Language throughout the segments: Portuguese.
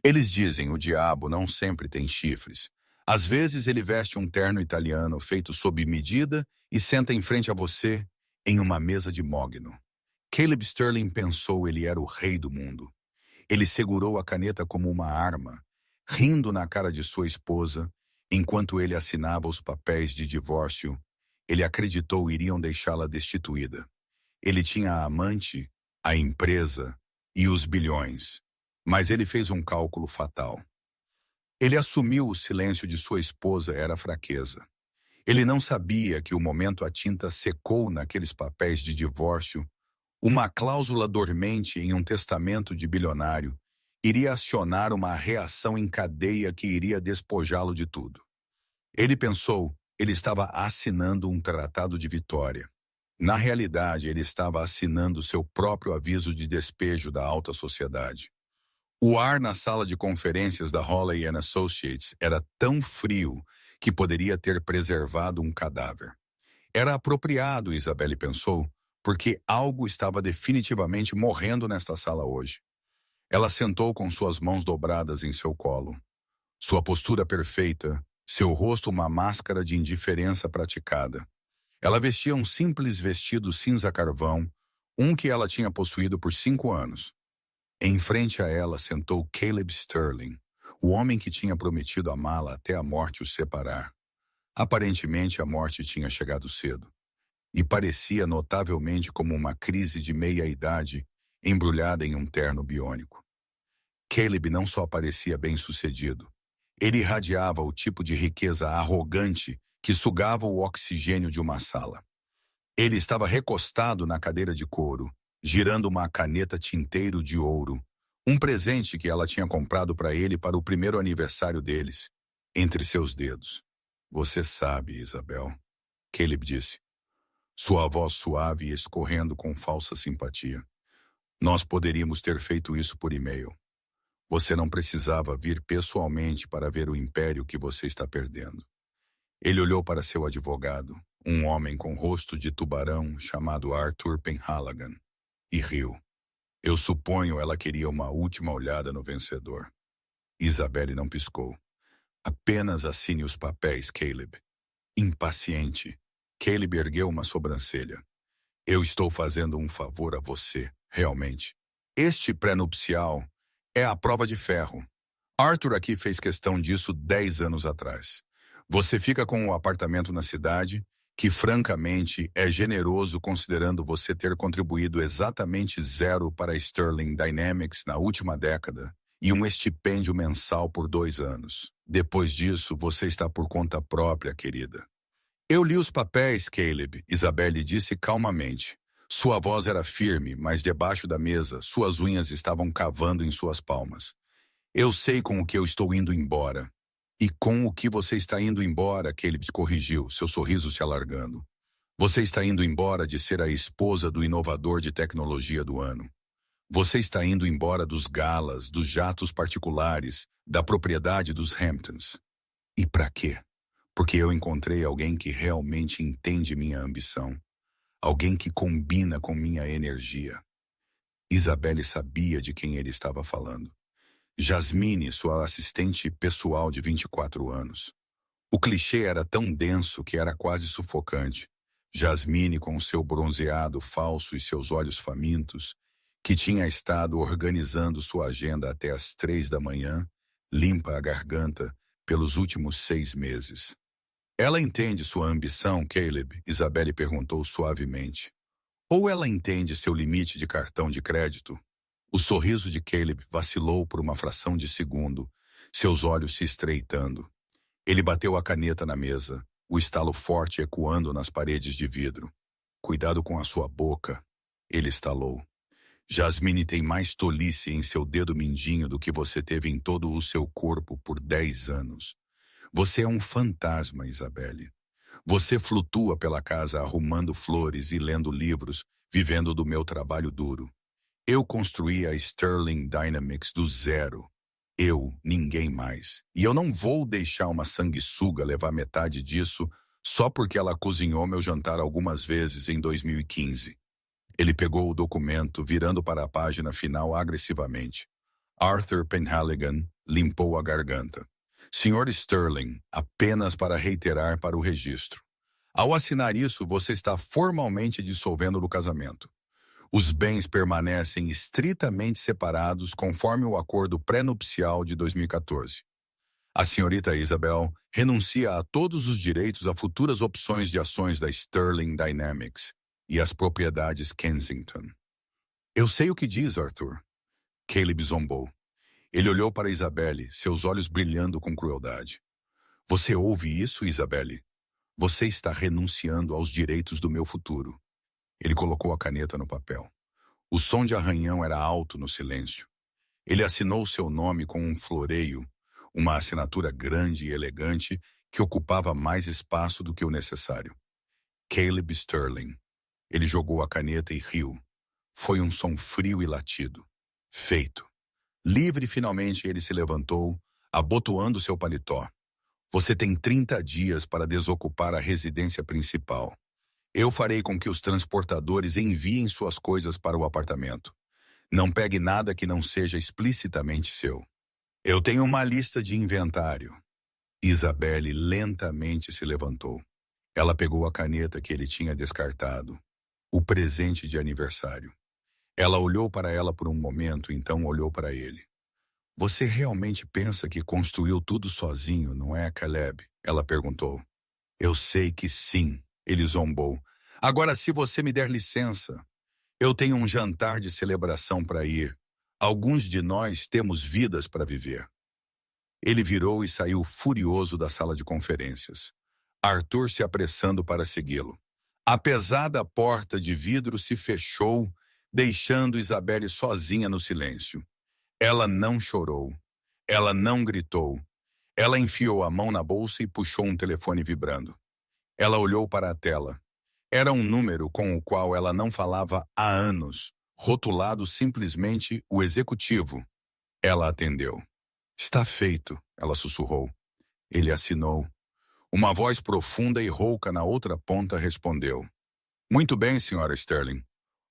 Eles dizem o diabo não sempre tem chifres. Às vezes ele veste um terno italiano feito sob medida e senta em frente a você em uma mesa de mogno. Caleb Sterling pensou ele era o rei do mundo. Ele segurou a caneta como uma arma, rindo na cara de sua esposa, enquanto ele assinava os papéis de divórcio. Ele acreditou iriam deixá-la destituída. Ele tinha a amante, a empresa e os bilhões. Mas ele fez um cálculo fatal. Ele assumiu o silêncio de sua esposa era fraqueza. Ele não sabia que o momento a tinta secou naqueles papéis de divórcio, uma cláusula dormente em um testamento de bilionário iria acionar uma reação em cadeia que iria despojá-lo de tudo. Ele pensou, ele estava assinando um tratado de vitória. Na realidade, ele estava assinando seu próprio aviso de despejo da alta sociedade. O ar na sala de conferências da Hawley & Associates era tão frio que poderia ter preservado um cadáver. Era apropriado, Isabelle pensou, porque algo estava definitivamente morrendo nesta sala hoje. Ela sentou com suas mãos dobradas em seu colo. Sua postura perfeita, seu rosto uma máscara de indiferença praticada. Ela vestia um simples vestido cinza-carvão, um que ela tinha possuído por 5 anos. Em frente a ela sentou Caleb Sterling, o homem que tinha prometido amá-la até a morte os separar. Aparentemente a morte tinha chegado cedo, e parecia notavelmente como uma crise de meia-idade embrulhada em um terno biônico. Caleb não só parecia bem-sucedido, ele irradiava o tipo de riqueza arrogante que sugava o oxigênio de uma sala. Ele estava recostado na cadeira de couro, girando uma caneta tinteiro de ouro, um presente que ela tinha comprado para ele para o primeiro aniversário deles, entre seus dedos. Você sabe, Isabel, Caleb disse, sua voz suave e escorrendo com falsa simpatia. Nós poderíamos ter feito isso por e-mail. Você não precisava vir pessoalmente para ver o império que você está perdendo. Ele olhou para seu advogado, um homem com rosto de tubarão chamado Arthur Penhaligon, e riu. Eu suponho ela queria uma última olhada no vencedor. Isabelle não piscou. Apenas assine os papéis, Caleb. Impaciente, Caleb ergueu uma sobrancelha. Eu estou fazendo um favor a você, realmente. Este pré-nupcial é a prova de ferro. Arthur aqui fez questão disso 10 anos atrás. Você fica com um apartamento na cidade, que francamente é generoso considerando você ter contribuído exatamente 0 para a Sterling Dynamics na última década, e um estipêndio mensal por 2 anos. Depois disso, você está por conta própria, querida. Eu li os papéis, Caleb, Isabelle disse calmamente. Sua voz era firme, mas debaixo da mesa, suas unhas estavam cavando em suas palmas. Eu sei com o que eu estou indo embora. E com o que você está indo embora, Caleb corrigiu, seu sorriso se alargando. Você está indo embora de ser a esposa do inovador de tecnologia do ano. Você está indo embora dos galas, dos jatos particulares, da propriedade dos Hamptons. E para quê? Porque eu encontrei alguém que realmente entende minha ambição. Alguém que combina com minha energia. Isabelle sabia de quem ele estava falando. Jasmine, sua assistente pessoal de 24 anos. O clichê era tão denso que era quase sufocante. Jasmine, com seu bronzeado falso e seus olhos famintos, que tinha estado organizando sua agenda até às 3 da manhã, limpa a garganta, pelos últimos 6 meses. Ela entende sua ambição, Caleb? Isabelle perguntou suavemente. Ou ela entende seu limite de cartão de crédito? O sorriso de Caleb vacilou por uma fração de segundo, seus olhos se estreitando. Ele bateu a caneta na mesa, o estalo forte ecoando nas paredes de vidro. Cuidado com a sua boca, ele estalou. Jasmine tem mais tolice em seu dedo mindinho do que você teve em todo o seu corpo por 10 anos. Você é um fantasma, Isabelle. Você flutua pela casa arrumando flores e lendo livros, vivendo do meu trabalho duro. Eu construí a Sterling Dynamics do zero. Eu, ninguém mais. E eu não vou deixar uma sanguessuga levar metade disso só porque ela cozinhou meu jantar algumas vezes em 2015. Ele pegou o documento, virando para a página final agressivamente. Arthur Penhaligon limpou a garganta. Sr. Sterling, apenas para reiterar para o registro. Ao assinar isso, você está formalmente dissolvendo o casamento. Os bens permanecem estritamente separados conforme o acordo pré-nupcial de 2014. A senhorita Isabel renuncia a todos os direitos a futuras opções de ações da Sterling Dynamics e as propriedades Kensington. Eu sei o que diz, Arthur. Caleb zombou. Ele olhou para Isabelle, seus olhos brilhando com crueldade. Você ouve isso, Isabelle? Você está renunciando aos direitos do meu futuro. Ele colocou a caneta no papel. O som de arranhão era alto no silêncio. Ele assinou seu nome com um floreio, uma assinatura grande e elegante que ocupava mais espaço do que o necessário. Caleb Sterling. Ele jogou a caneta e riu. Foi um som frio e latido. Feito. Livre, finalmente, ele se levantou, abotoando seu paletó. Você tem 30 dias para desocupar a residência principal. Eu farei com que os transportadores enviem suas coisas para o apartamento. Não pegue nada que não seja explicitamente seu. Eu tenho uma lista de inventário. Isabelle lentamente se levantou. Ela pegou a caneta que ele tinha descartado. O presente de aniversário. Ela olhou para ela por um momento, então olhou para ele. Você realmente pensa que construiu tudo sozinho, não é, Caleb? Ela perguntou. Eu sei que sim, ele zombou. Agora, se você me der licença, eu tenho um jantar de celebração para ir. Alguns de nós temos vidas para viver. Ele virou e saiu furioso da sala de conferências. Arthur se apressando para segui-lo. A pesada porta de vidro se fechou, deixando Isabelle sozinha no silêncio. Ela não chorou. Ela não gritou. Ela enfiou a mão na bolsa e puxou um telefone vibrando. Ela olhou para a tela. Era um número com o qual ela não falava há anos, rotulado simplesmente o executivo. Ela atendeu. Está feito, ela sussurrou. Ele assinou. Uma voz profunda e rouca na outra ponta respondeu. Muito bem, Sra. Sterling.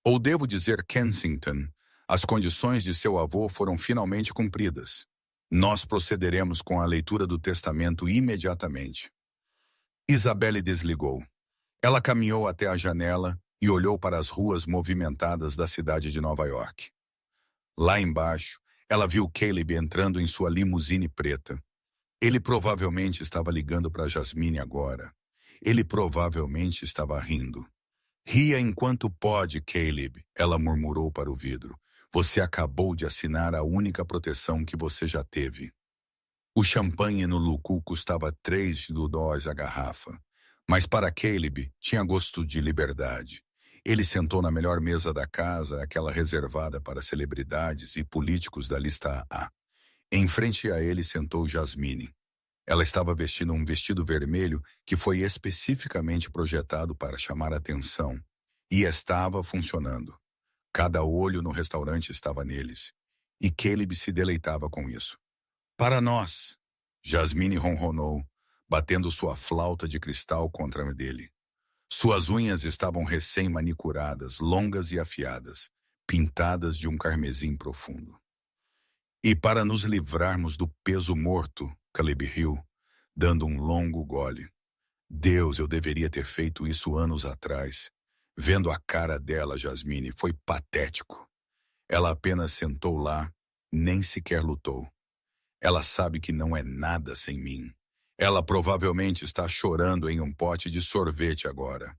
Ou devo dizer Kensington, as condições de seu avô foram finalmente cumpridas. Nós procederemos com a leitura do testamento imediatamente. Isabelle desligou. Ela caminhou até a janela e olhou para as ruas movimentadas da cidade de Nova York. Lá embaixo, ela viu Caleb entrando em sua limusine preta. Ele provavelmente estava ligando para Jasmine agora. Ele provavelmente estava rindo. Ria enquanto pode, Caleb, ela murmurou para o vidro. Você acabou de assinar a única proteção que você já teve. O champanhe no Lucu custava $3 a garrafa. Mas para Caleb, tinha gosto de liberdade. Ele sentou na melhor mesa da casa, aquela reservada para celebridades e políticos da lista A. Em frente a ele sentou Jasmine. Ela estava vestindo um vestido vermelho que foi especificamente projetado para chamar atenção. E estava funcionando. Cada olho no restaurante estava neles. E Caleb se deleitava com isso. Para nós, Jasmine ronronou, batendo sua flauta de cristal contra a dele. Suas unhas estavam recém-manicuradas, longas e afiadas, pintadas de um carmesim profundo. E para nos livrarmos do peso morto, Caleb riu, dando um longo gole. Deus, eu deveria ter feito isso anos atrás. Vendo a cara dela, Jasmine, foi patético. Ela apenas sentou lá, nem sequer lutou. Ela sabe que não é nada sem mim. Ela provavelmente está chorando em um pote de sorvete agora.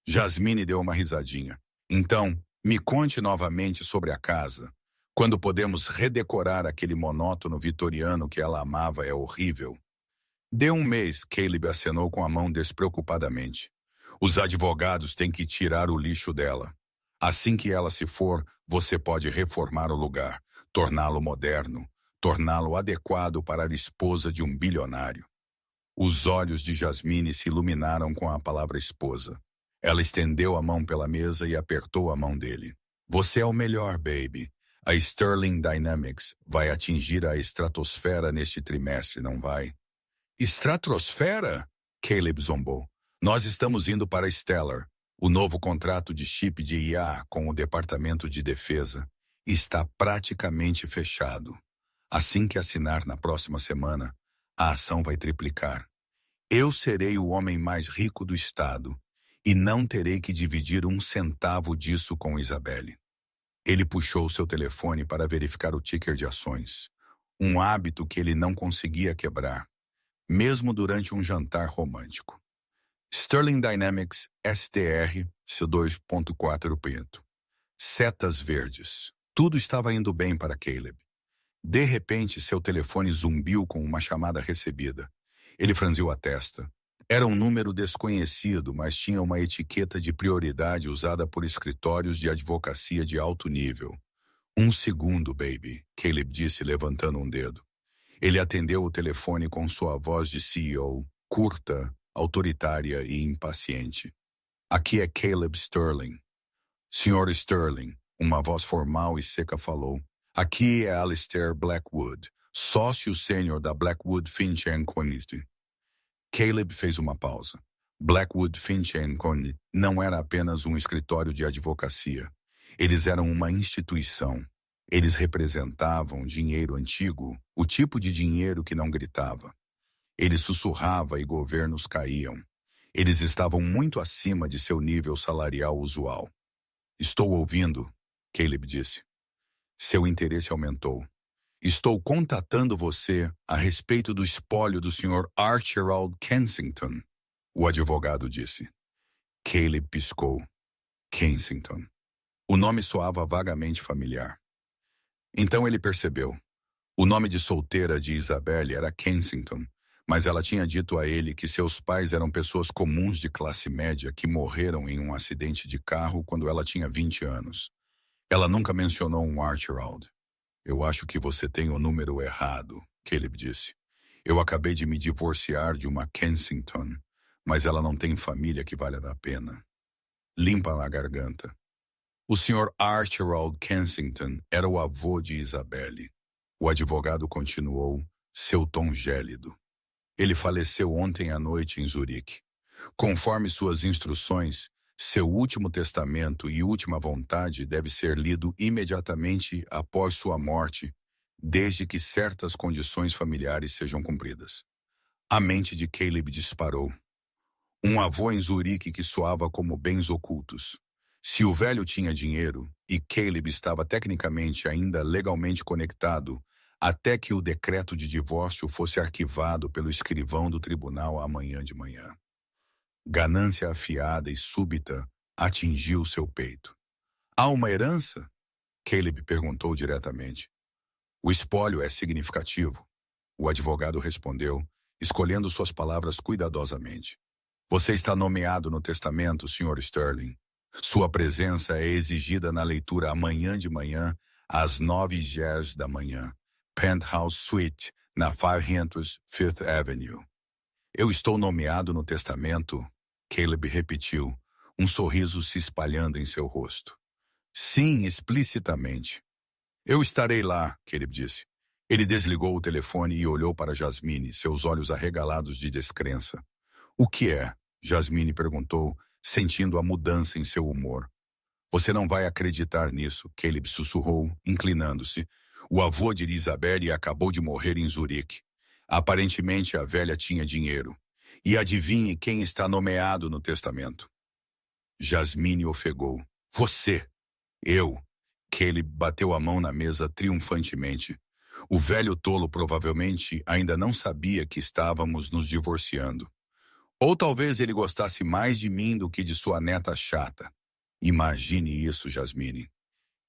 Jasmine deu uma risadinha. Então, me conte novamente sobre a casa. Quando podemos redecorar aquele monótono vitoriano que ela amava é horrível. Dê um mês, Caleb acenou com a mão despreocupadamente. Os advogados têm que tirar o lixo dela. Assim que ela se for, você pode reformar o lugar, torná-lo moderno, torná-lo adequado para a esposa de um bilionário. Os olhos de Jasmine se iluminaram com a palavra esposa. Ela estendeu a mão pela mesa e apertou a mão dele. Você é o melhor, baby. A Sterling Dynamics vai atingir a estratosfera neste trimestre, não vai? Estratosfera? Caleb zombou. Nós estamos indo para Stellar. O novo contrato de chip de IA com o Departamento de Defesa está praticamente fechado. Assim que assinar na próxima semana, a ação vai triplicar. Eu serei o homem mais rico do estado e não terei que dividir um centavo disso com Isabelle. Ele puxou seu telefone para verificar o ticker de ações, um hábito que ele não conseguia quebrar, mesmo durante um jantar romântico. Sterling Dynamics STR C2.4%. Setas verdes. Tudo estava indo bem para Caleb. De repente, seu telefone zumbiu com uma chamada recebida. Ele franziu a testa. Era um número desconhecido, mas tinha uma etiqueta de prioridade usada por escritórios de advocacia de alto nível. Um segundo, baby, Caleb disse levantando um dedo. Ele atendeu o telefone com sua voz de CEO, curta, autoritária e impaciente. Aqui é Caleb Sterling. Sr. Sterling, uma voz formal e seca falou. Aqui é Alistair Blackwood, sócio sênior da Blackwood Finch Company. Caleb fez uma pausa. Blackwood Finch Company não era apenas um escritório de advocacia. Eles eram uma instituição. Eles representavam dinheiro antigo, o tipo de dinheiro que não gritava. Ele sussurrava e governos caíam. Eles estavam muito acima de seu nível salarial usual. Estou ouvindo, Caleb disse. Seu interesse aumentou. Estou contatando você a respeito do espólio do Sr. Archibald Kensington, o advogado disse. Caleb piscou. Kensington. O nome soava vagamente familiar. Então ele percebeu. O nome de solteira de Isabelle era Kensington, mas ela tinha dito a ele que seus pais eram pessoas comuns de classe média que morreram em um acidente de carro quando ela tinha 20 anos. Ela nunca mencionou um Archibald. Eu acho que você tem o número errado, Caleb disse. Eu acabei de me divorciar de uma Kensington, mas ela não tem família que valha a pena. Limpa a garganta. O Sr. Archibald Kensington era o avô de Isabelle. O advogado continuou, seu tom gélido. Ele faleceu ontem à noite em Zurique. Conforme suas instruções, seu último testamento e última vontade deve ser lido imediatamente após sua morte, desde que certas condições familiares sejam cumpridas. A mente de Caleb disparou. Um avô em Zurique que soava como bens ocultos. Se o velho tinha dinheiro, e Caleb estava tecnicamente ainda legalmente conectado, até que o decreto de divórcio fosse arquivado pelo escrivão do tribunal amanhã de manhã. Ganância afiada e súbita atingiu seu peito. Há uma herança? Caleb perguntou diretamente. O espólio é significativo. O advogado respondeu, escolhendo suas palavras cuidadosamente. Você está nomeado no testamento, Sr. Sterling. Sua presença é exigida na leitura amanhã de manhã, às 9h da manhã. Penthouse Suite, na 500 Fifth Avenue. Eu estou nomeado no testamento, Caleb repetiu, um sorriso se espalhando em seu rosto. Sim, explicitamente. Eu estarei lá, Caleb disse. Ele desligou o telefone e olhou para Jasmine, seus olhos arregalados de descrença. O que é? Jasmine perguntou, sentindo a mudança em seu humor. Você não vai acreditar nisso, Caleb sussurrou, inclinando-se. O avô de Isabelle acabou de morrer em Zurique. Aparentemente a velha tinha dinheiro. E adivinhe quem está nomeado no testamento. Jasmine ofegou. Você! Eu! Caleb bateu a mão na mesa triunfantemente. O velho tolo provavelmente ainda não sabia que estávamos nos divorciando. Ou talvez ele gostasse mais de mim do que de sua neta chata. Imagine isso, Jasmine.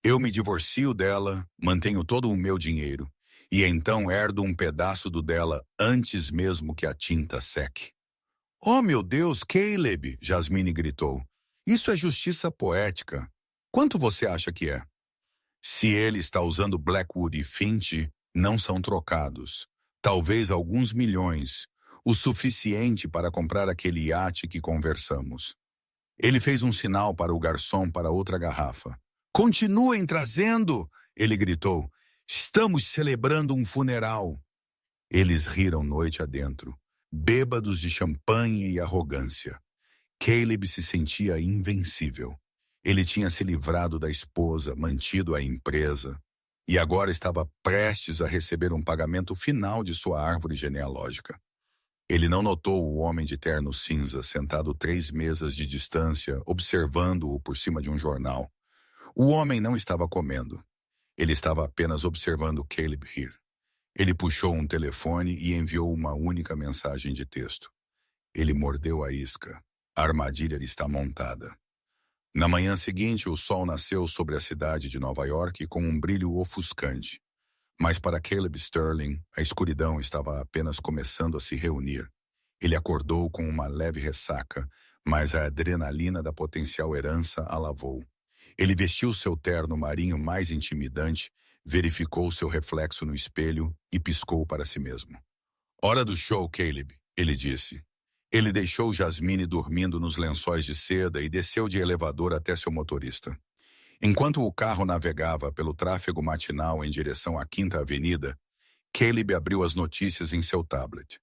Eu me divorcio dela, mantenho todo o meu dinheiro, e então herdo um pedaço do dela antes mesmo que a tinta seque. Oh, meu Deus, Caleb! Jasmine gritou. Isso é justiça poética. Quanto você acha que é? Se ele está usando Blackwood e Finch, não são trocados. Talvez alguns milhões, o suficiente para comprar aquele iate que conversamos. Ele fez um sinal para o garçom para outra garrafa. Continuem trazendo! Ele gritou. Estamos celebrando um funeral. Eles riram noite adentro, bêbados de champanhe e arrogância. Caleb se sentia invencível. Ele tinha se livrado da esposa, mantido a empresa. e agora estava prestes a receber um pagamento final de sua árvore genealógica. Ele não notou o homem de terno cinza sentado 3 mesas de distância, observando-o por cima de um jornal. O homem não estava comendo. Ele estava apenas observando Caleb rir. Ele puxou um telefone e enviou uma única mensagem de texto. Ele mordeu a isca. A armadilha está montada. Na manhã seguinte, o sol nasceu sobre a cidade de Nova York com um brilho ofuscante. Mas para Caleb Sterling, a escuridão estava apenas começando a se reunir. Ele acordou com uma leve ressaca, mas a adrenalina da potencial herança a lavou. Ele vestiu seu terno marinho mais intimidante, verificou seu reflexo no espelho e piscou para si mesmo. Hora do show, Caleb, ele disse. Ele deixou Jasmine dormindo nos lençóis de seda e desceu de elevador até seu motorista. Enquanto o carro navegava pelo tráfego matinal em direção à Quinta Avenida, Caleb abriu as notícias em seu tablet.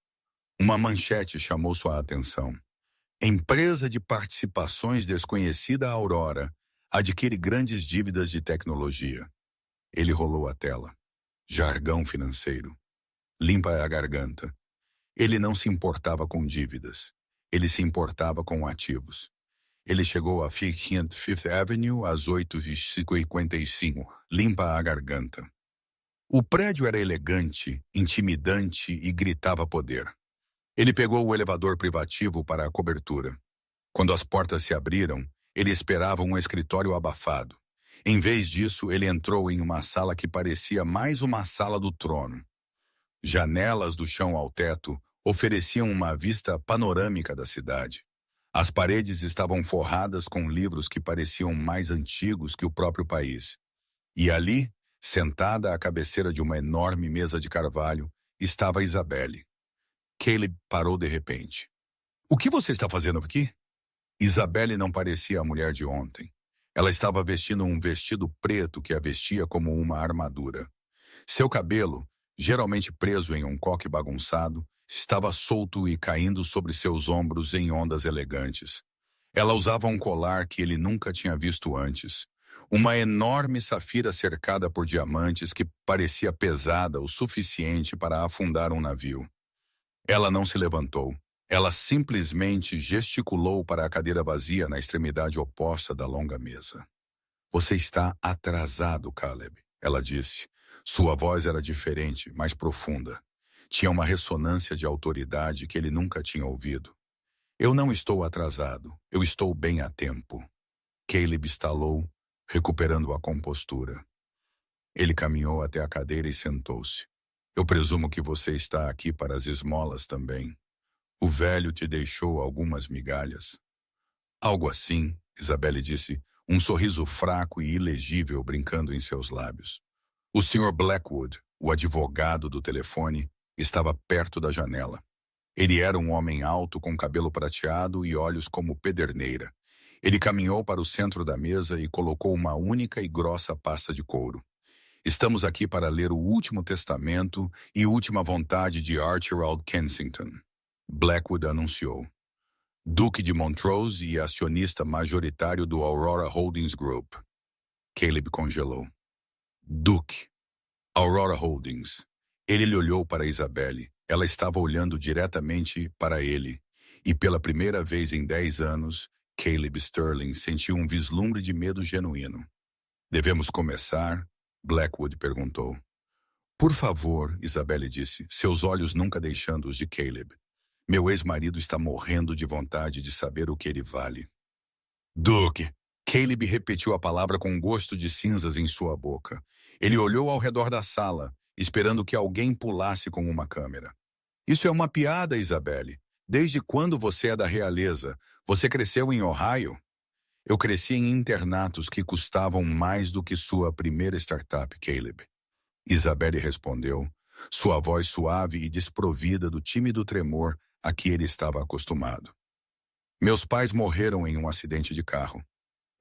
Uma manchete chamou sua atenção. Empresa de participações desconhecida Aurora adquire grandes dívidas de tecnologia. Ele rolou a tela. Jargão financeiro. Limpa a garganta. Ele não se importava com dívidas. Ele se importava com ativos. Ele chegou a Fifth Avenue às 8h55. Limpa a garganta. O prédio era elegante, intimidante e gritava poder. Ele pegou o elevador privativo para a cobertura. Quando as portas se abriram, ele esperava um escritório abafado. Em vez disso, ele entrou em uma sala que parecia mais uma sala do trono. Janelas do chão ao teto ofereciam uma vista panorâmica da cidade. As paredes estavam forradas com livros que pareciam mais antigos que o próprio país. E ali, sentada à cabeceira de uma enorme mesa de carvalho, estava Isabelle. Caleb parou de repente. O que você está fazendo aqui? Isabelle não parecia a mulher de ontem. Ela estava vestindo um vestido preto que a vestia como uma armadura. Seu cabelo, geralmente preso em um coque bagunçado, estava solto e caindo sobre seus ombros em ondas elegantes. Ela usava um colar que ele nunca tinha visto antes. Uma enorme safira cercada por diamantes que parecia pesada o suficiente para afundar um navio. Ela não se levantou. Ela simplesmente gesticulou para a cadeira vazia na extremidade oposta da longa mesa. Você está atrasado, Caleb, ela disse. Sua voz era diferente, mais profunda. Tinha uma ressonância de autoridade que ele nunca tinha ouvido. Eu não estou atrasado, eu estou bem a tempo. Caleb estalou, recuperando a compostura. Ele caminhou até a cadeira e sentou-se. Eu presumo que você está aqui para as esmolas também. O velho te deixou algumas migalhas. Algo assim, Isabelle disse, um sorriso fraco e ilegível brincando em seus lábios. O Sr. Blackwood, o advogado do telefone, estava perto da janela. Ele era um homem alto com cabelo prateado e olhos como pederneira. Ele caminhou para o centro da mesa e colocou uma única e grossa pasta de couro. Estamos aqui para ler o Último Testamento e Última Vontade de Archibald Kensington. Blackwood anunciou. Duque de Montrose e acionista majoritário do Aurora Holdings Group. Caleb congelou. Duque. Aurora Holdings. Ele lhe olhou para Isabelle. Ela estava olhando diretamente para ele. E pela primeira vez em 10 anos, Caleb Sterling sentiu um vislumbre de medo genuíno. Devemos começar? Blackwood perguntou. Por favor, Isabelle disse, seus olhos nunca deixando os de Caleb. Meu ex-marido está morrendo de vontade de saber o que ele vale. Duque. Caleb repetiu a palavra com gosto de cinzas em sua boca. Ele olhou ao redor da sala, esperando que alguém pulasse com uma câmera. Isso é uma piada, Isabelle. Desde quando você é da realeza? Você cresceu em Ohio? Eu cresci em internatos que custavam mais do que sua primeira startup, Caleb. Isabelle respondeu, sua voz suave e desprovida do tímido tremor a que ele estava acostumado. Meus pais morreram em um acidente de carro.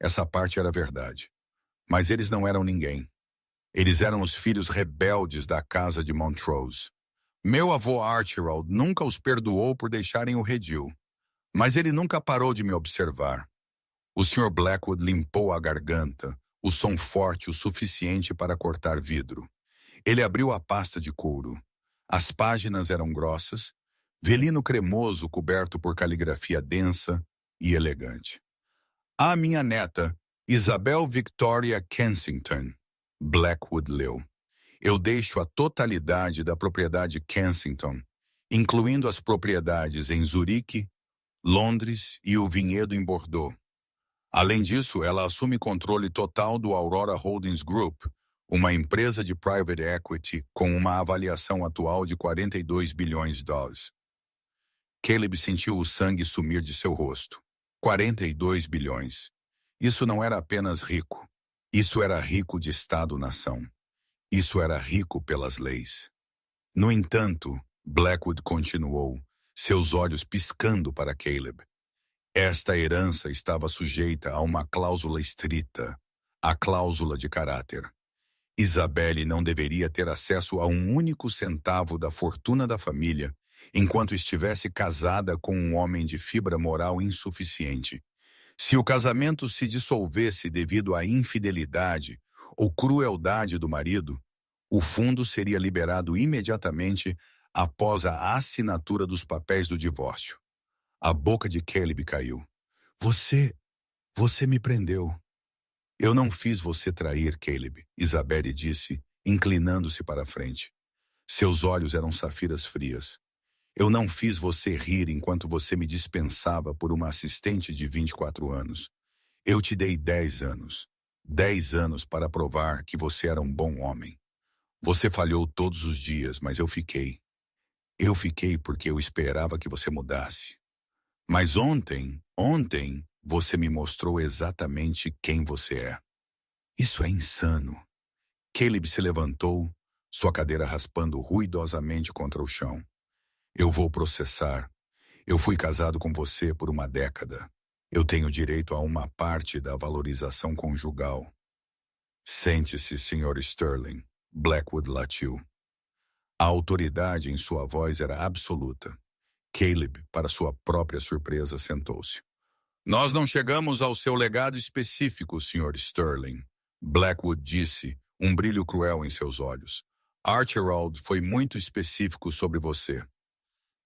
Essa parte era verdade. Mas eles não eram ninguém. Eles eram os filhos rebeldes da casa de Montrose. Meu avô Archibald nunca os perdoou por deixarem o redil. Mas ele nunca parou de me observar. O Sr. Blackwood limpou a garganta, o som forte o suficiente para cortar vidro. Ele abriu a pasta de couro. As páginas eram grossas, velino cremoso coberto por caligrafia densa e elegante. A minha neta, Isabel Victoria Kensington, Blackwood leu. Eu deixo a totalidade da propriedade Kensington, incluindo as propriedades em Zurique, Londres e o vinhedo em Bordeaux. Além disso, ela assume controle total do Aurora Holdings Group, uma empresa de private equity com uma avaliação atual de 42 bilhões de dólares. Caleb sentiu o sangue sumir de seu rosto. 42 bilhões. Isso não era apenas rico. Isso era rico de Estado-nação. Isso era rico pelas leis. No entanto, Blackwood continuou, seus olhos piscando para Caleb. Esta herança estava sujeita a uma cláusula estrita, a cláusula de caráter. Isabelle não deveria ter acesso a um único centavo da fortuna da família enquanto estivesse casada com um homem de fibra moral insuficiente. Se o casamento se dissolvesse devido à infidelidade ou crueldade do marido, o fundo seria liberado imediatamente após a assinatura dos papéis do divórcio. A boca de Caleb caiu. Você me prendeu. Eu não fiz você trair, Caleb, Isabelle disse, inclinando-se para a frente. Seus olhos eram safiras frias. Eu não fiz você rir enquanto você me dispensava por uma assistente de 24 anos. Eu te dei 10 anos. 10 anos para provar que você era um bom homem. Você falhou todos os dias, mas eu fiquei. Eu fiquei porque eu esperava que você mudasse. Mas ontem, você me mostrou exatamente quem você é. Isso é insano. Caleb se levantou, sua cadeira raspando ruidosamente contra o chão. Eu vou processar. Eu fui casado com você por uma década. Eu tenho direito a uma parte da valorização conjugal. Sente-se, Sr. Sterling. Blackwood latiu. A autoridade em sua voz era absoluta. Caleb, para sua própria surpresa, sentou-se. Nós não chegamos ao seu legado específico, Sr. Sterling. Blackwood disse, um brilho cruel em seus olhos. Archibald foi muito específico sobre você.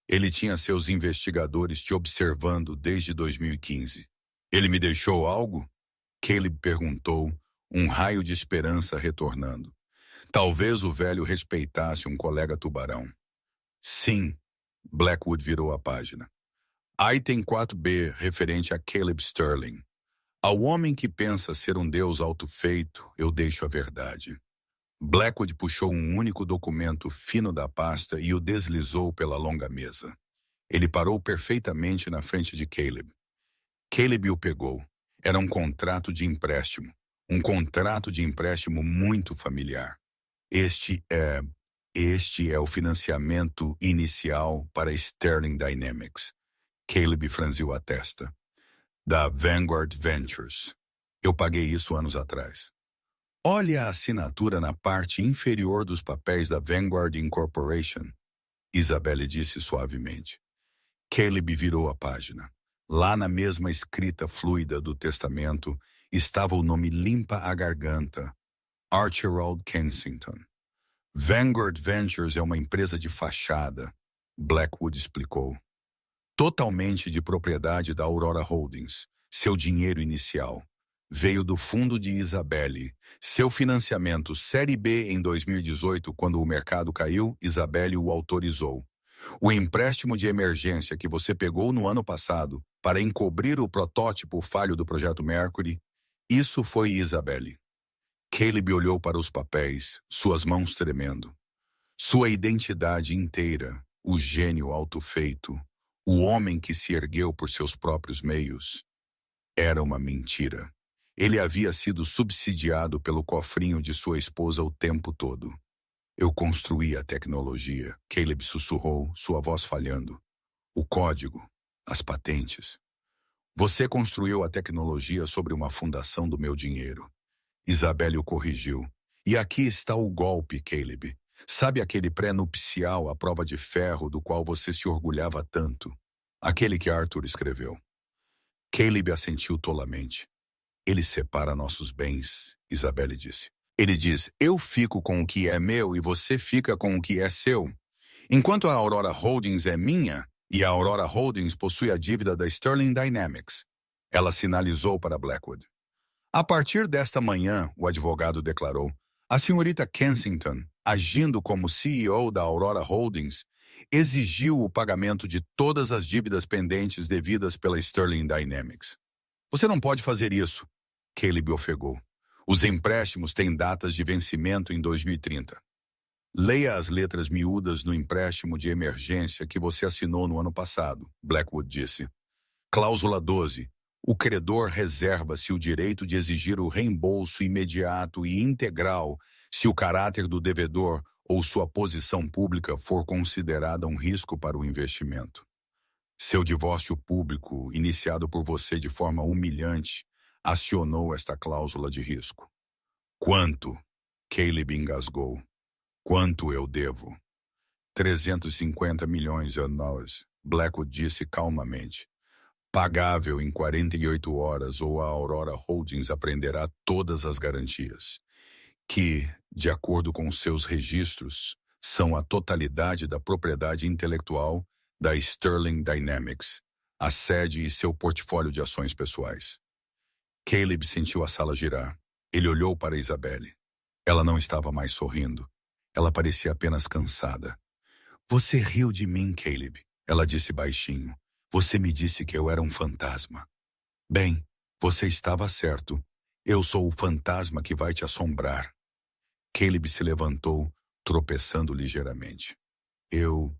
Ele tinha seus investigadores te observando desde 2015. Ele me deixou algo? Caleb perguntou, um raio de esperança retornando. Talvez o velho respeitasse um colega tubarão. Sim, Blackwood virou a página. Item 4B, referente a Caleb Sterling. Ao homem que pensa ser um deus autofeito, eu deixo a verdade. Blackwood puxou um único documento fino da pasta e o deslizou pela longa mesa. Ele parou perfeitamente na frente de Caleb. Caleb o pegou. Era um contrato de empréstimo. Um contrato de empréstimo muito familiar. Este é o financiamento inicial para Sterling Dynamics. Caleb franziu a testa. Da Vanguard Ventures. Eu paguei isso anos atrás. Olhe a assinatura na parte inferior dos papéis da Vanguard Incorporation, Isabelle disse suavemente. Caleb virou a página. Lá na mesma escrita fluida do testamento estava o nome limpa à garganta, Archibald Kensington. Vanguard Ventures é uma empresa de fachada, Blackwood explicou. Totalmente de propriedade da Aurora Holdings, seu dinheiro inicial. Veio do fundo de Isabelle. Seu financiamento Série B em 2018, quando o mercado caiu, Isabelle o autorizou. O empréstimo de emergência que você pegou no ano passado para encobrir o protótipo falho do Projeto Mercury, isso foi Isabelle. Caleb olhou para os papéis, suas mãos tremendo. Sua identidade inteira, o gênio autofeito, o homem que se ergueu por seus próprios meios, era uma mentira. Ele havia sido subsidiado pelo cofrinho de sua esposa o tempo todo. Eu construí a tecnologia, Caleb sussurrou, sua voz falhando. O código, as patentes. Você construiu a tecnologia sobre uma fundação do meu dinheiro. Isabelle o corrigiu. E aqui está o golpe, Caleb. Sabe aquele pré-nupcial à prova de ferro do qual você se orgulhava tanto? Aquele que Arthur escreveu. Caleb assentiu tolamente. Ele separa nossos bens, Isabelle disse. Ele diz, eu fico com o que é meu e você fica com o que é seu. Enquanto a Aurora Holdings é minha, e a Aurora Holdings possui a dívida da Sterling Dynamics. Ela sinalizou para Blackwood. A partir desta manhã, o advogado declarou, a senhorita Kensington, agindo como CEO da Aurora Holdings, exigiu o pagamento de todas as dívidas pendentes devidas pela Sterling Dynamics. Você não pode fazer isso, Caleb ofegou. Os empréstimos têm datas de vencimento em 2030. Leia as letras miúdas no empréstimo de emergência que você assinou no ano passado, Blackwood disse. Cláusula 12. O credor reserva-se o direito de exigir o reembolso imediato e integral se o caráter do devedor ou sua posição pública for considerada um risco para o investimento. Seu divórcio público, iniciado por você de forma humilhante, acionou esta cláusula de risco. Quanto? Caleb engasgou. Quanto eu devo? 350 milhões de dólares, Blackwood disse calmamente. Pagável em 48 horas ou a Aurora Holdings aprenderá todas as garantias, que, de acordo com seus registros, são a totalidade da propriedade intelectual da Sterling Dynamics, a sede e seu portfólio de ações pessoais. Caleb sentiu a sala girar. Ele olhou para Isabelle. Ela não estava mais sorrindo. Ela parecia apenas cansada. Você riu de mim, Caleb, ela disse baixinho. Você me disse que eu era um fantasma. Bem, você estava certo. Eu sou o fantasma que vai te assombrar. Caleb se levantou, tropeçando ligeiramente. Eu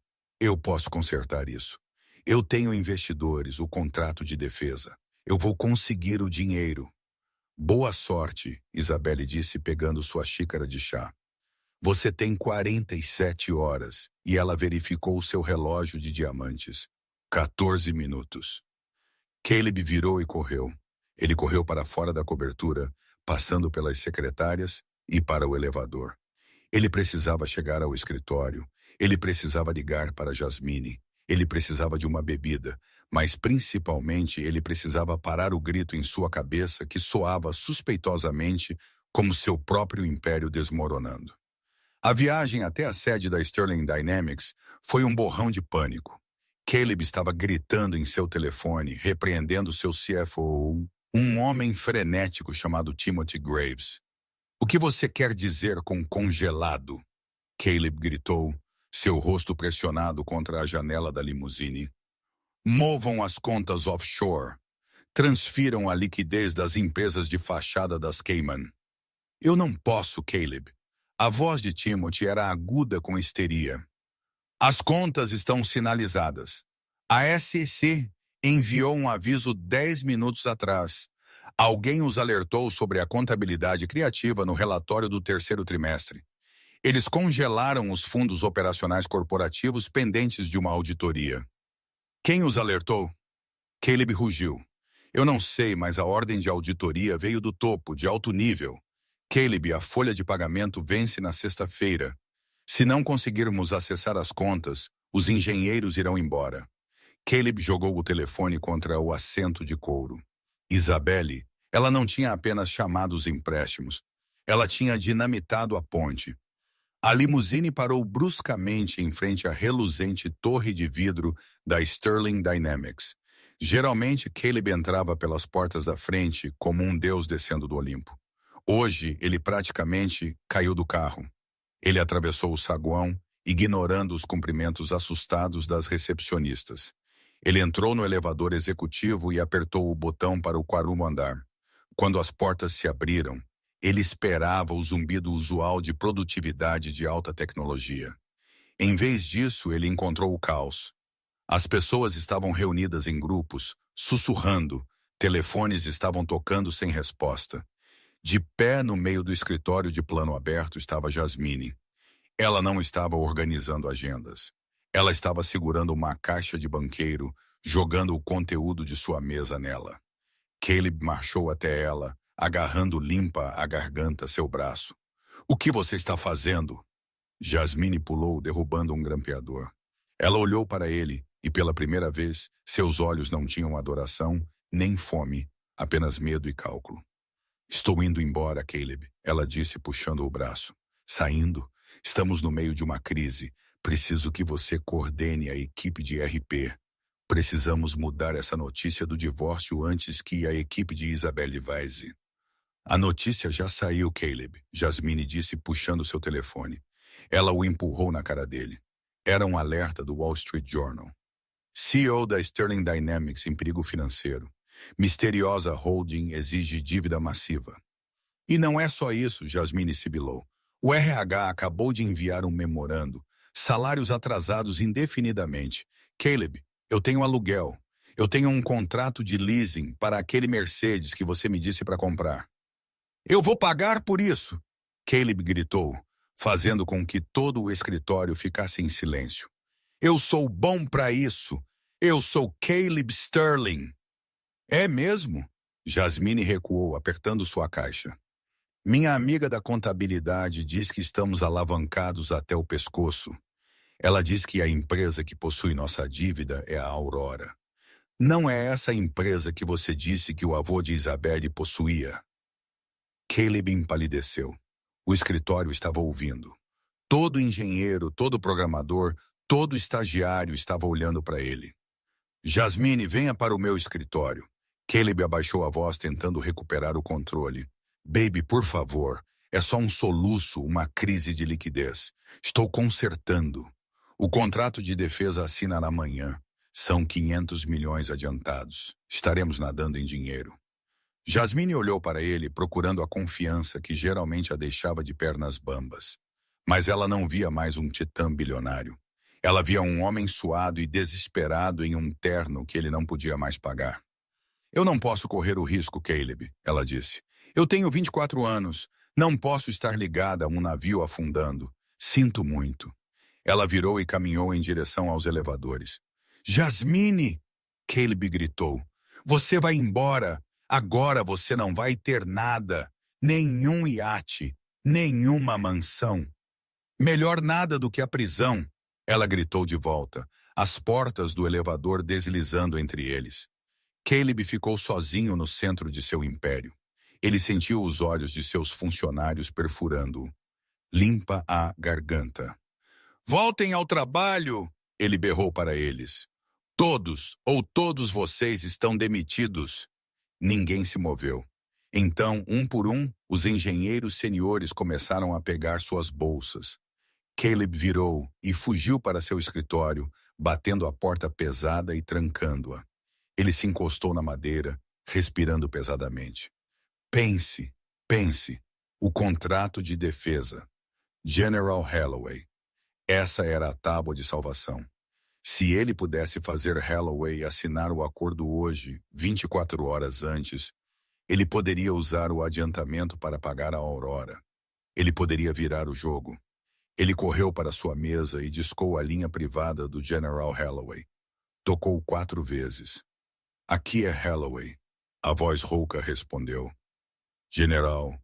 posso consertar isso. Eu tenho investidores, o contrato de defesa. Eu vou conseguir o dinheiro. Boa sorte, Isabelle disse pegando sua xícara de chá. Você tem 47 horas, e ela verificou seu relógio de diamantes. 14 minutos. Caleb virou e correu. Ele correu para fora da cobertura, passando pelas secretárias e para o elevador. Ele precisava chegar ao escritório. Ele precisava ligar para Jasmine. Ele precisava de uma bebida, mas principalmente ele precisava parar o grito em sua cabeça que soava suspeitosamente como seu próprio império desmoronando. A viagem até a sede da Sterling Dynamics foi um borrão de pânico. Caleb estava gritando em seu telefone, repreendendo seu CFO, um homem frenético chamado Timothy Graves. O que você quer dizer com congelado? Caleb gritou, seu rosto pressionado contra a janela da limusine. Movam as contas offshore. Transfiram a liquidez das empresas de fachada das Cayman. Eu não posso, Caleb. A voz de Timothy era aguda com histeria. As contas estão sinalizadas. A SEC enviou um aviso 10 minutos atrás. Alguém os alertou sobre a contabilidade criativa no relatório do terceiro trimestre. Eles congelaram os fundos operacionais corporativos pendentes de uma auditoria. Quem os alertou? Caleb rugiu. Eu não sei, mas a ordem de auditoria veio do topo, de alto nível. Caleb, a folha de pagamento vence na sexta-feira. Se não conseguirmos acessar as contas, os engenheiros irão embora. Caleb jogou o telefone contra o assento de couro. Isabelle, ela não tinha apenas chamado os empréstimos. Ela tinha dinamitado a ponte. A limusine parou bruscamente em frente à reluzente torre de vidro da Sterling Dynamics. Geralmente, Caleb entrava pelas portas da frente como um deus descendo do Olimpo. Hoje, ele praticamente caiu do carro. Ele atravessou o saguão, ignorando os cumprimentos assustados das recepcionistas. Ele entrou no elevador executivo e apertou o botão para o 4º andar. Quando as portas se abriram, ele esperava o zumbido usual de produtividade de alta tecnologia. Em vez disso, ele encontrou o caos. As pessoas estavam reunidas em grupos, sussurrando, telefones estavam tocando sem resposta. De pé no meio do escritório de plano aberto estava Jasmine. Ela não estava organizando agendas. Ela estava segurando uma caixa de banqueiro, jogando o conteúdo de sua mesa nela. Caleb marchou até ela, agarrando limpa à garganta seu braço. O que você está fazendo? Jasmine pulou, derrubando um grampeador. Ela olhou para ele e, pela primeira vez, seus olhos não tinham adoração, nem fome, apenas medo e cálculo. Estou indo embora, Caleb, ela disse puxando o braço. Saindo? Estamos no meio de uma crise. Preciso que você coordene a equipe de RP. Precisamos mudar essa notícia do divórcio antes que a equipe de Isabelle Weiss. A notícia já saiu, Caleb, Jasmine disse puxando seu telefone. Ela o empurrou na cara dele. Era um alerta do Wall Street Journal. CEO da Sterling Dynamics em perigo financeiro. Misteriosa holding exige dívida massiva. E não é só isso, Jasmine sibilou. O RH acabou de enviar um memorando. Salários atrasados indefinidamente. Caleb, eu tenho aluguel. Eu tenho um contrato de leasing para aquele Mercedes que você me disse para comprar. Eu vou pagar por isso, Caleb gritou, fazendo com que todo o escritório ficasse em silêncio. Eu sou bom para isso. Eu sou Caleb Sterling. É mesmo? Jasmine recuou, apertando sua caixa. Minha amiga da contabilidade diz que estamos alavancados até o pescoço. Ela diz que a empresa que possui nossa dívida é a Aurora. Não é essa empresa que você disse que o avô de Isabelle possuía? Caleb empalideceu. O escritório estava ouvindo. Todo engenheiro, todo programador, todo estagiário estava olhando para ele. Jasmine, venha para o meu escritório. Caleb abaixou a voz tentando recuperar o controle. Baby, por favor, é só um soluço, uma crise de liquidez. Estou consertando. O contrato de defesa assina amanhã. São 500 milhões adiantados. Estaremos nadando em dinheiro. Jasmine olhou para ele, procurando a confiança que geralmente a deixava de pernas bambas. Mas ela não via mais um titã bilionário. Ela via um homem suado e desesperado em um terno que ele não podia mais pagar. Eu não posso correr o risco, Caleb, ela disse. Eu tenho 24 anos. Não posso estar ligada a um navio afundando. Sinto muito. Ela virou e caminhou em direção aos elevadores. Jasmine! Caleb gritou. Você vai embora! Agora você não vai ter nada, nenhum iate, nenhuma mansão. Melhor nada do que a prisão, ela gritou de volta, as portas do elevador deslizando entre eles. Caleb ficou sozinho no centro de seu império. Ele sentiu os olhos de seus funcionários perfurando-o. Limpa a garganta. Voltem ao trabalho, ele berrou para eles. Todos ou todos vocês estão demitidos. Ninguém se moveu. Então, um por um, os engenheiros seniores começaram a pegar suas bolsas. Caleb virou e fugiu para seu escritório, batendo a porta pesada e trancando-a. Ele se encostou na madeira, respirando pesadamente. Pense, pense. O contrato de defesa. General Holloway. Essa era a tábua de salvação. Se ele pudesse fazer Holloway assinar o acordo hoje, 24 horas antes, ele poderia usar o adiantamento para pagar a Aurora. Ele poderia virar o jogo. Ele correu para sua mesa e discou a linha privada do General Holloway. Tocou 4 vezes. Aqui é Holloway. A voz rouca respondeu. General,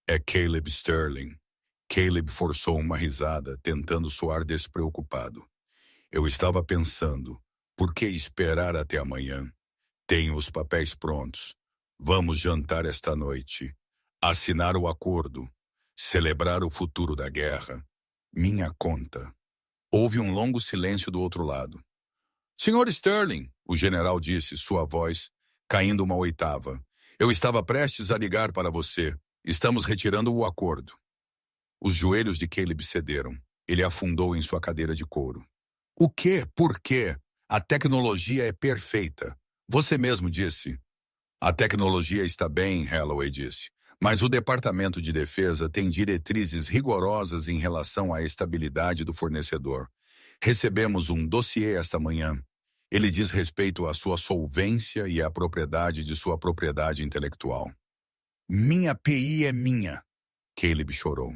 é Caleb Sterling. Caleb forçou uma risada, tentando soar despreocupado. Eu estava pensando, por que esperar até amanhã? Tenho os papéis prontos. Vamos jantar esta noite. Assinar o acordo. Celebrar o futuro da guerra. Minha conta. Houve um longo silêncio do outro lado. Senhor Sterling, o general disse, sua voz caindo uma oitava. Eu estava prestes a ligar para você. Estamos retirando o acordo. Os joelhos de Caleb cederam. Ele afundou em sua cadeira de couro. O quê? Por quê? A tecnologia é perfeita. Você mesmo disse. A tecnologia está bem, Holloway disse. Mas o Departamento de Defesa tem diretrizes rigorosas em relação à estabilidade do fornecedor. Recebemos um dossiê esta manhã. Ele diz respeito à sua solvência e à propriedade de sua propriedade intelectual. Minha API é minha, Caleb chorou.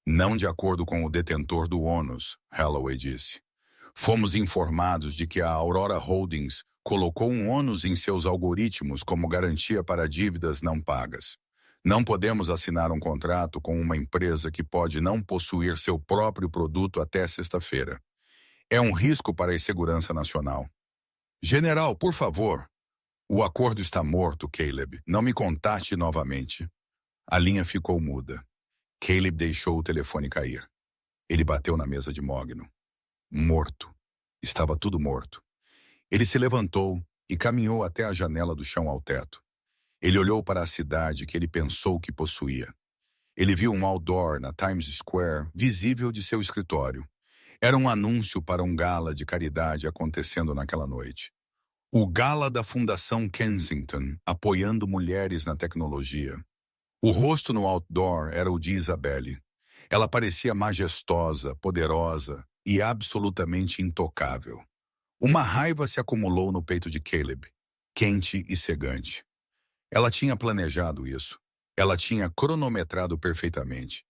Não de acordo com o detentor do ônus, Holloway disse. Fomos informados de que a Aurora Holdings colocou um ônus em seus algoritmos como garantia para dívidas não pagas. Não podemos assinar um contrato com uma empresa que pode não possuir seu próprio produto até sexta-feira. É um risco para a segurança nacional. General, por favor. O acordo está morto, Caleb. Não me contate novamente. A linha ficou muda. Caleb deixou o telefone cair. Ele bateu na mesa de mogno. Morto. Estava tudo morto. Ele se levantou e caminhou até a janela do chão ao teto. Ele olhou para a cidade que ele pensou que possuía. Ele viu um outdoor na Times Square, visível de seu escritório. Era um anúncio para um gala de caridade acontecendo naquela noite. O gala da Fundação Kensington, apoiando mulheres na tecnologia. O rosto no outdoor era o de Isabelle. Ela parecia majestosa, poderosa e absolutamente intocável. Uma raiva se acumulou no peito de Caleb, quente e cegante. Ela tinha planejado isso. Ela tinha cronometrado perfeitamente.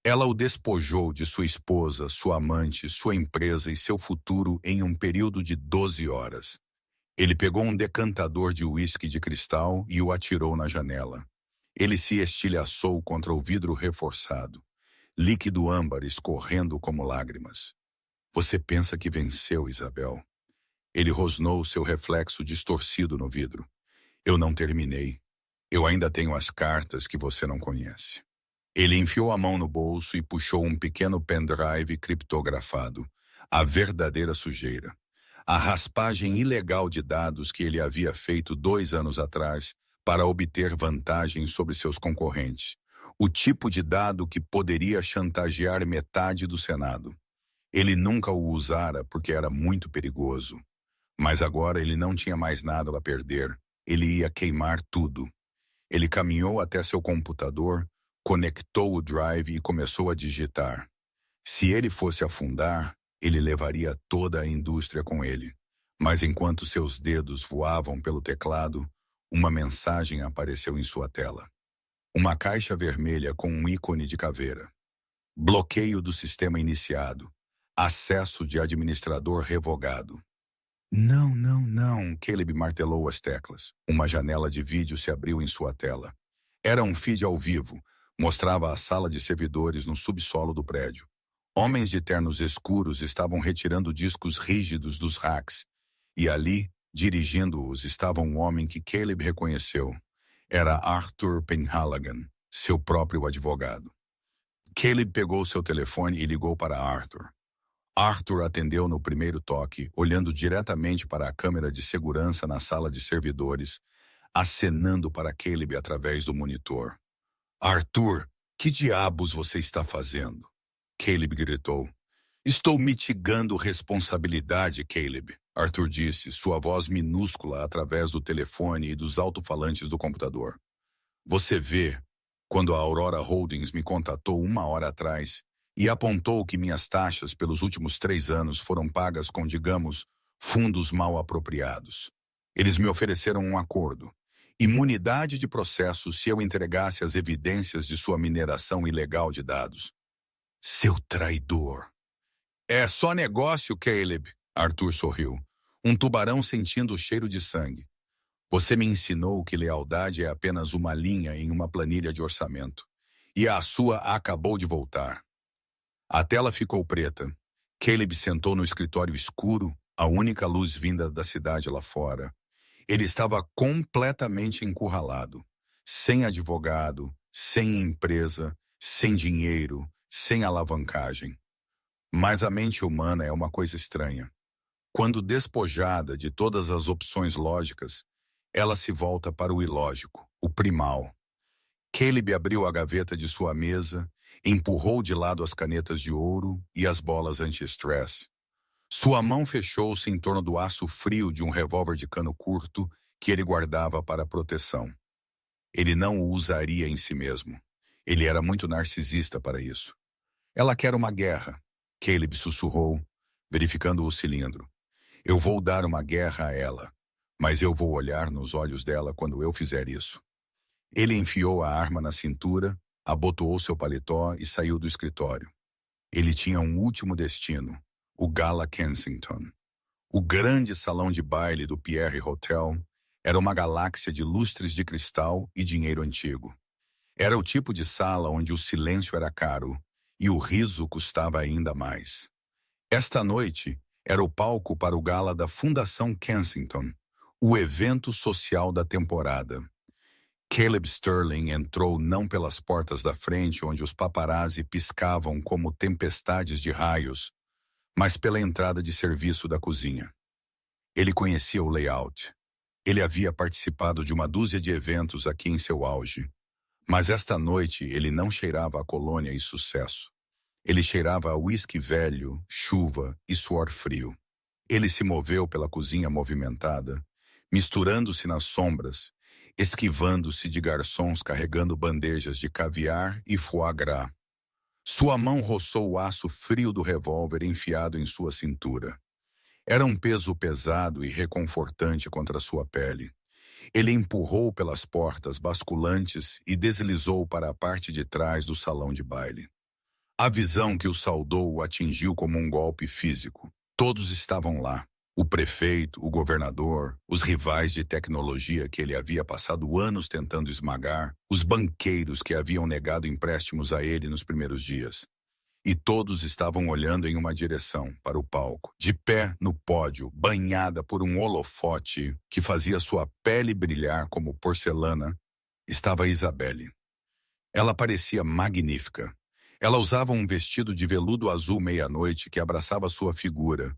Ela o despojou de sua esposa, sua amante, sua empresa e seu futuro em um período de 12 horas. Ele pegou um decantador de uísque de cristal e o atirou na janela. Ele se estilhaçou contra o vidro reforçado, líquido âmbar escorrendo como lágrimas. Você pensa que venceu, Isabel? Ele rosnou seu reflexo distorcido no vidro. Eu não terminei. Eu ainda tenho as cartas que você não conhece. Ele enfiou a mão no bolso e puxou um pequeno pendrive criptografado. A verdadeira sujeira. A raspagem ilegal de dados que ele havia feito 2 anos atrás para obter vantagem sobre seus concorrentes. O tipo de dado que poderia chantagear metade do Senado. Ele nunca o usara porque era muito perigoso. Mas agora ele não tinha mais nada a perder. Ele ia queimar tudo. Ele caminhou até seu computador, conectou o drive e começou a digitar. Se ele fosse afundar, ele levaria toda a indústria com ele. Mas enquanto seus dedos voavam pelo teclado, uma mensagem apareceu em sua tela. Uma caixa vermelha com um ícone de caveira. Bloqueio do sistema iniciado. Acesso de administrador revogado. Não, não, não, Caleb martelou as teclas. Uma janela de vídeo se abriu em sua tela. Era um feed ao vivo. Mostrava a sala de servidores no subsolo do prédio. Homens de ternos escuros estavam retirando discos rígidos dos racks. E ali, dirigindo-os, estava um homem que Caleb reconheceu. Era Arthur Penhaligon, seu próprio advogado. Caleb pegou seu telefone e ligou para Arthur. Arthur atendeu no primeiro toque, olhando diretamente para a câmera de segurança na sala de servidores, acenando para Caleb através do monitor. Arthur, que diabos você está fazendo? Caleb gritou. Estou mitigando responsabilidade, Caleb, Arthur disse, sua voz minúscula através do telefone e dos alto-falantes do computador. Você vê, quando a Aurora Holdings me contatou 1 hora atrás e apontou que minhas taxas pelos últimos 3 anos foram pagas com, digamos, fundos mal apropriados. Eles me ofereceram um acordo. Imunidade de processo se eu entregasse as evidências de sua mineração ilegal de dados. Seu traidor. É só negócio, Caleb, Arthur sorriu. Um tubarão sentindo o cheiro de sangue. Você me ensinou que lealdade é apenas uma linha em uma planilha de orçamento. E a sua acabou de voltar. A tela ficou preta. Caleb sentou no escritório escuro, a única luz vinda da cidade lá fora. Ele estava completamente encurralado. Sem advogado, sem empresa, sem dinheiro, sem alavancagem. Mas a mente humana é uma coisa estranha. Quando despojada de todas as opções lógicas, ela se volta para o ilógico, o primal. Caleb abriu a gaveta de sua mesa, empurrou de lado as canetas de ouro e as bolas anti-stress. Sua mão fechou-se em torno do aço frio de um revólver de cano curto que ele guardava para proteção. Ele não o usaria em si mesmo. Ele era muito narcisista para isso. Ela quer uma guerra, Caleb sussurrou, verificando o cilindro. Eu vou dar uma guerra a ela, mas eu vou olhar nos olhos dela quando eu fizer isso. Ele enfiou a arma na cintura, abotoou seu paletó e saiu do escritório. Ele tinha um último destino, o Gala Kensington. O grande salão de baile do Pierre Hotel era uma galáxia de lustres de cristal e dinheiro antigo. Era o tipo de sala onde o silêncio era caro e o riso custava ainda mais. Esta noite era o palco para o gala da Fundação Kensington, o evento social da temporada. Caleb Sterling entrou não pelas portas da frente, onde os paparazzi piscavam como tempestades de raios, mas pela entrada de serviço da cozinha. Ele conhecia o layout. Ele havia participado de uma dúzia de eventos aqui em seu auge. Mas esta noite ele não cheirava a colônia e sucesso. Ele cheirava a uísque velho, chuva e suor frio. Ele se moveu pela cozinha movimentada, misturando-se nas sombras, esquivando-se de garçons carregando bandejas de caviar e foie gras. Sua mão roçou o aço frio do revólver enfiado em sua cintura. Era um peso pesado e reconfortante contra sua pele. Ele empurrou pelas portas basculantes e deslizou para a parte de trás do salão de baile. A visão que o saudou o atingiu como um golpe físico. Todos estavam lá. O prefeito, o governador, os rivais de tecnologia que ele havia passado anos tentando esmagar, os banqueiros que haviam negado empréstimos a ele nos primeiros dias. E todos estavam olhando em uma direção, para o palco. De pé no pódio, banhada por um holofote que fazia sua pele brilhar como porcelana, estava Isabelle. Ela parecia magnífica. Ela usava um vestido de veludo azul meia-noite que abraçava sua figura,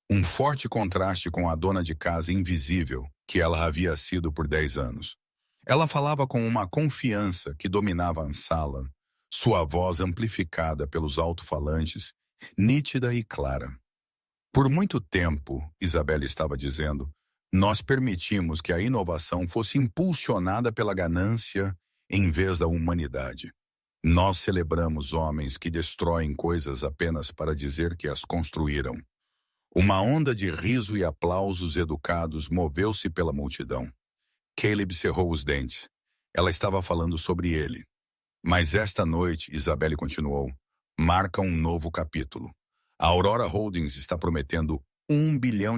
um forte contraste com a dona de casa invisível que ela havia sido por 10 anos. Ela falava com uma confiança que dominava a sala, sua voz amplificada pelos alto-falantes, nítida e clara. Por muito tempo, Isabelle estava dizendo, nós permitimos que a inovação fosse impulsionada pela ganância em vez da humanidade. Nós celebramos homens que destroem coisas apenas para dizer que as construíram. Uma onda de riso e aplausos educados moveu-se pela multidão. Caleb cerrou os dentes. Ela estava falando sobre ele. Mas esta noite, Isabelle continuou, marca um novo capítulo. A Aurora Holdings está prometendo $1 bilhão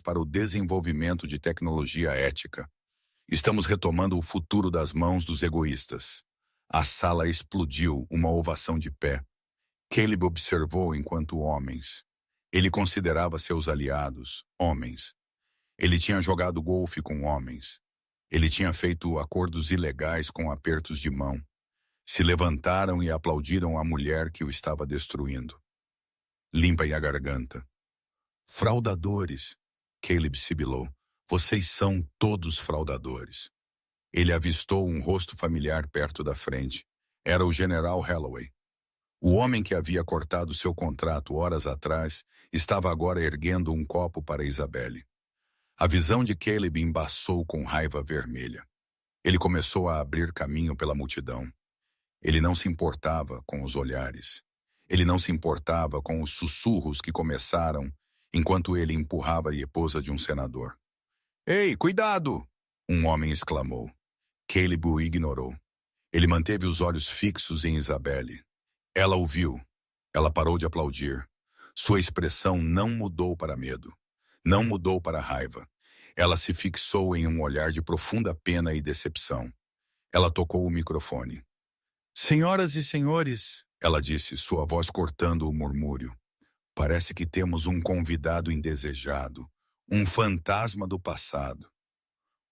para o desenvolvimento de tecnologia ética. Estamos retomando o futuro das mãos dos egoístas. A sala explodiu, uma ovação de pé. Caleb observou enquanto homens. Ele considerava seus aliados, homens. Ele tinha jogado golfe com homens. Ele tinha feito acordos ilegais com apertos de mão. Se levantaram e aplaudiram a mulher que o estava destruindo. Limpa-lhe a garganta. Fraudadores, Caleb sibilou. Vocês são todos fraudadores. Ele avistou um rosto familiar perto da frente. Era o General Holloway. O homem que havia cortado seu contrato horas atrás estava agora erguendo um copo para Isabelle. A visão de Caleb embaçou com raiva vermelha. Ele começou a abrir caminho pela multidão. Ele não se importava com os olhares. Ele não se importava com os sussurros que começaram enquanto ele empurrava a esposa de um senador. Ei, cuidado! Um homem exclamou. Caleb o ignorou. Ele manteve os olhos fixos em Isabelle. Ela o viu. Ela parou de aplaudir. Sua expressão não mudou para medo. Não mudou para raiva. Ela se fixou em um olhar de profunda pena e decepção. Ela tocou o microfone. Senhoras e senhores, ela disse, sua voz cortando o murmúrio. Parece que temos um convidado indesejado, um fantasma do passado.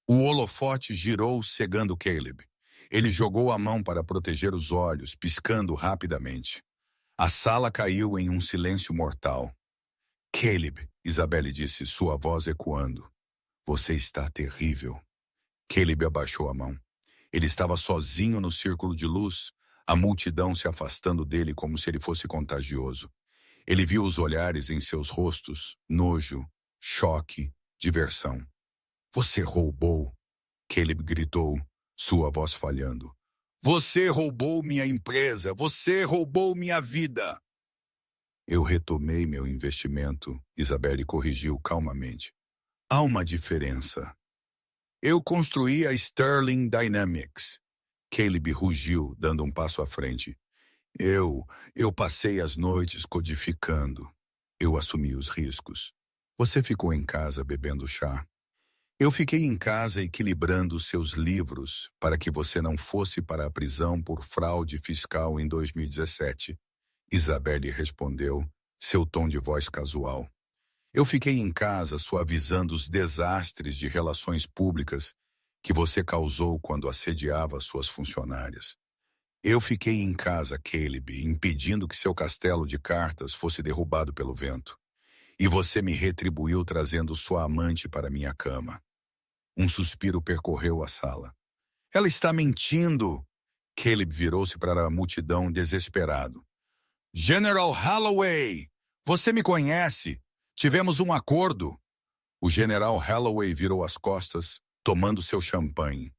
O holofote girou, cegando Caleb. Ele jogou a mão para proteger os olhos, piscando rapidamente. A sala caiu em um silêncio mortal. Caleb, Isabelle disse, sua voz ecoando. Você está terrível. Caleb abaixou a mão. Ele estava sozinho no círculo de luz, a multidão se afastando dele como se ele fosse contagioso. Ele viu os olhares em seus rostos, nojo, choque, diversão. Você roubou, Caleb gritou, sua voz falhando. Você roubou minha empresa, você roubou minha vida. Eu retomei meu investimento, Isabelle corrigiu calmamente. Há uma diferença. Eu construí a Sterling Dynamics. Caleb rugiu, dando um passo à frente. Eu passei as noites codificando. Eu assumi os riscos. Você ficou em casa bebendo chá. Eu fiquei em casa equilibrando seus livros para que você não fosse para a prisão por fraude fiscal em 2017. Isabelle respondeu, seu tom de voz casual. Eu fiquei em casa suavizando os desastres de relações públicas que você causou quando assediava suas funcionárias. Eu fiquei em casa, Caleb, impedindo que seu castelo de cartas fosse derrubado pelo vento. E você me retribuiu trazendo sua amante para minha cama. Um suspiro percorreu a sala. Ela está mentindo! Caleb virou-se para a multidão desesperado. General Holloway! Você me conhece! Tivemos um acordo! O general Holloway virou as costas, tomando seu champanhe.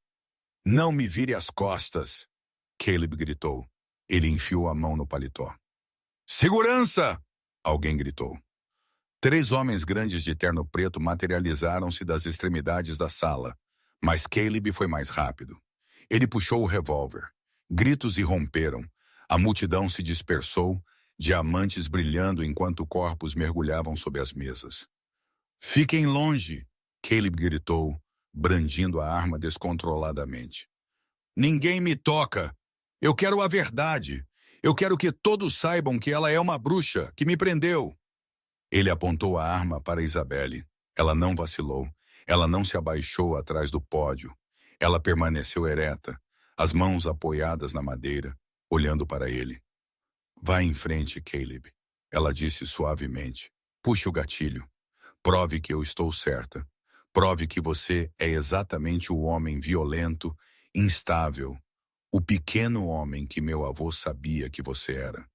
Não me vire as costas! Caleb gritou. Ele enfiou a mão no paletó. Segurança! Alguém gritou. 3 homens grandes de terno preto materializaram-se das extremidades da sala, mas Caleb foi mais rápido. Ele puxou o revólver. Gritos irromperam. A multidão se dispersou, diamantes brilhando enquanto corpos mergulhavam sob as mesas. Fiquem longe! Caleb gritou, brandindo a arma descontroladamente. Ninguém me toca! Eu quero a verdade! Eu quero que todos saibam que ela é uma bruxa que me prendeu! Ele apontou a arma para Isabelle. Ela não vacilou. Ela não se abaixou atrás do pódio. Ela permaneceu ereta, as mãos apoiadas na madeira, olhando para ele. Vá em frente, Caleb. Ela disse suavemente. Puxe o gatilho. Prove que eu estou certa. Prove que você é exatamente o homem violento, instável, o pequeno homem que meu avô sabia que você era.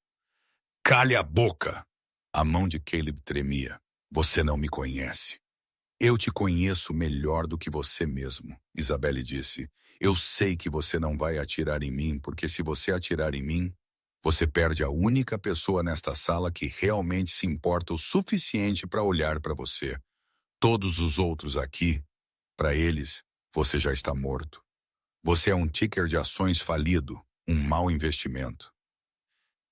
Cale a boca! A mão de Caleb tremia. Você não me conhece. Eu te conheço melhor do que você mesmo, Isabelle disse. Eu sei que você não vai atirar em mim, porque se você atirar em mim, você perde a única pessoa nesta sala que realmente se importa o suficiente para olhar para você. Todos os outros aqui, para eles, você já está morto. Você é um ticker de ações falido, um mau investimento.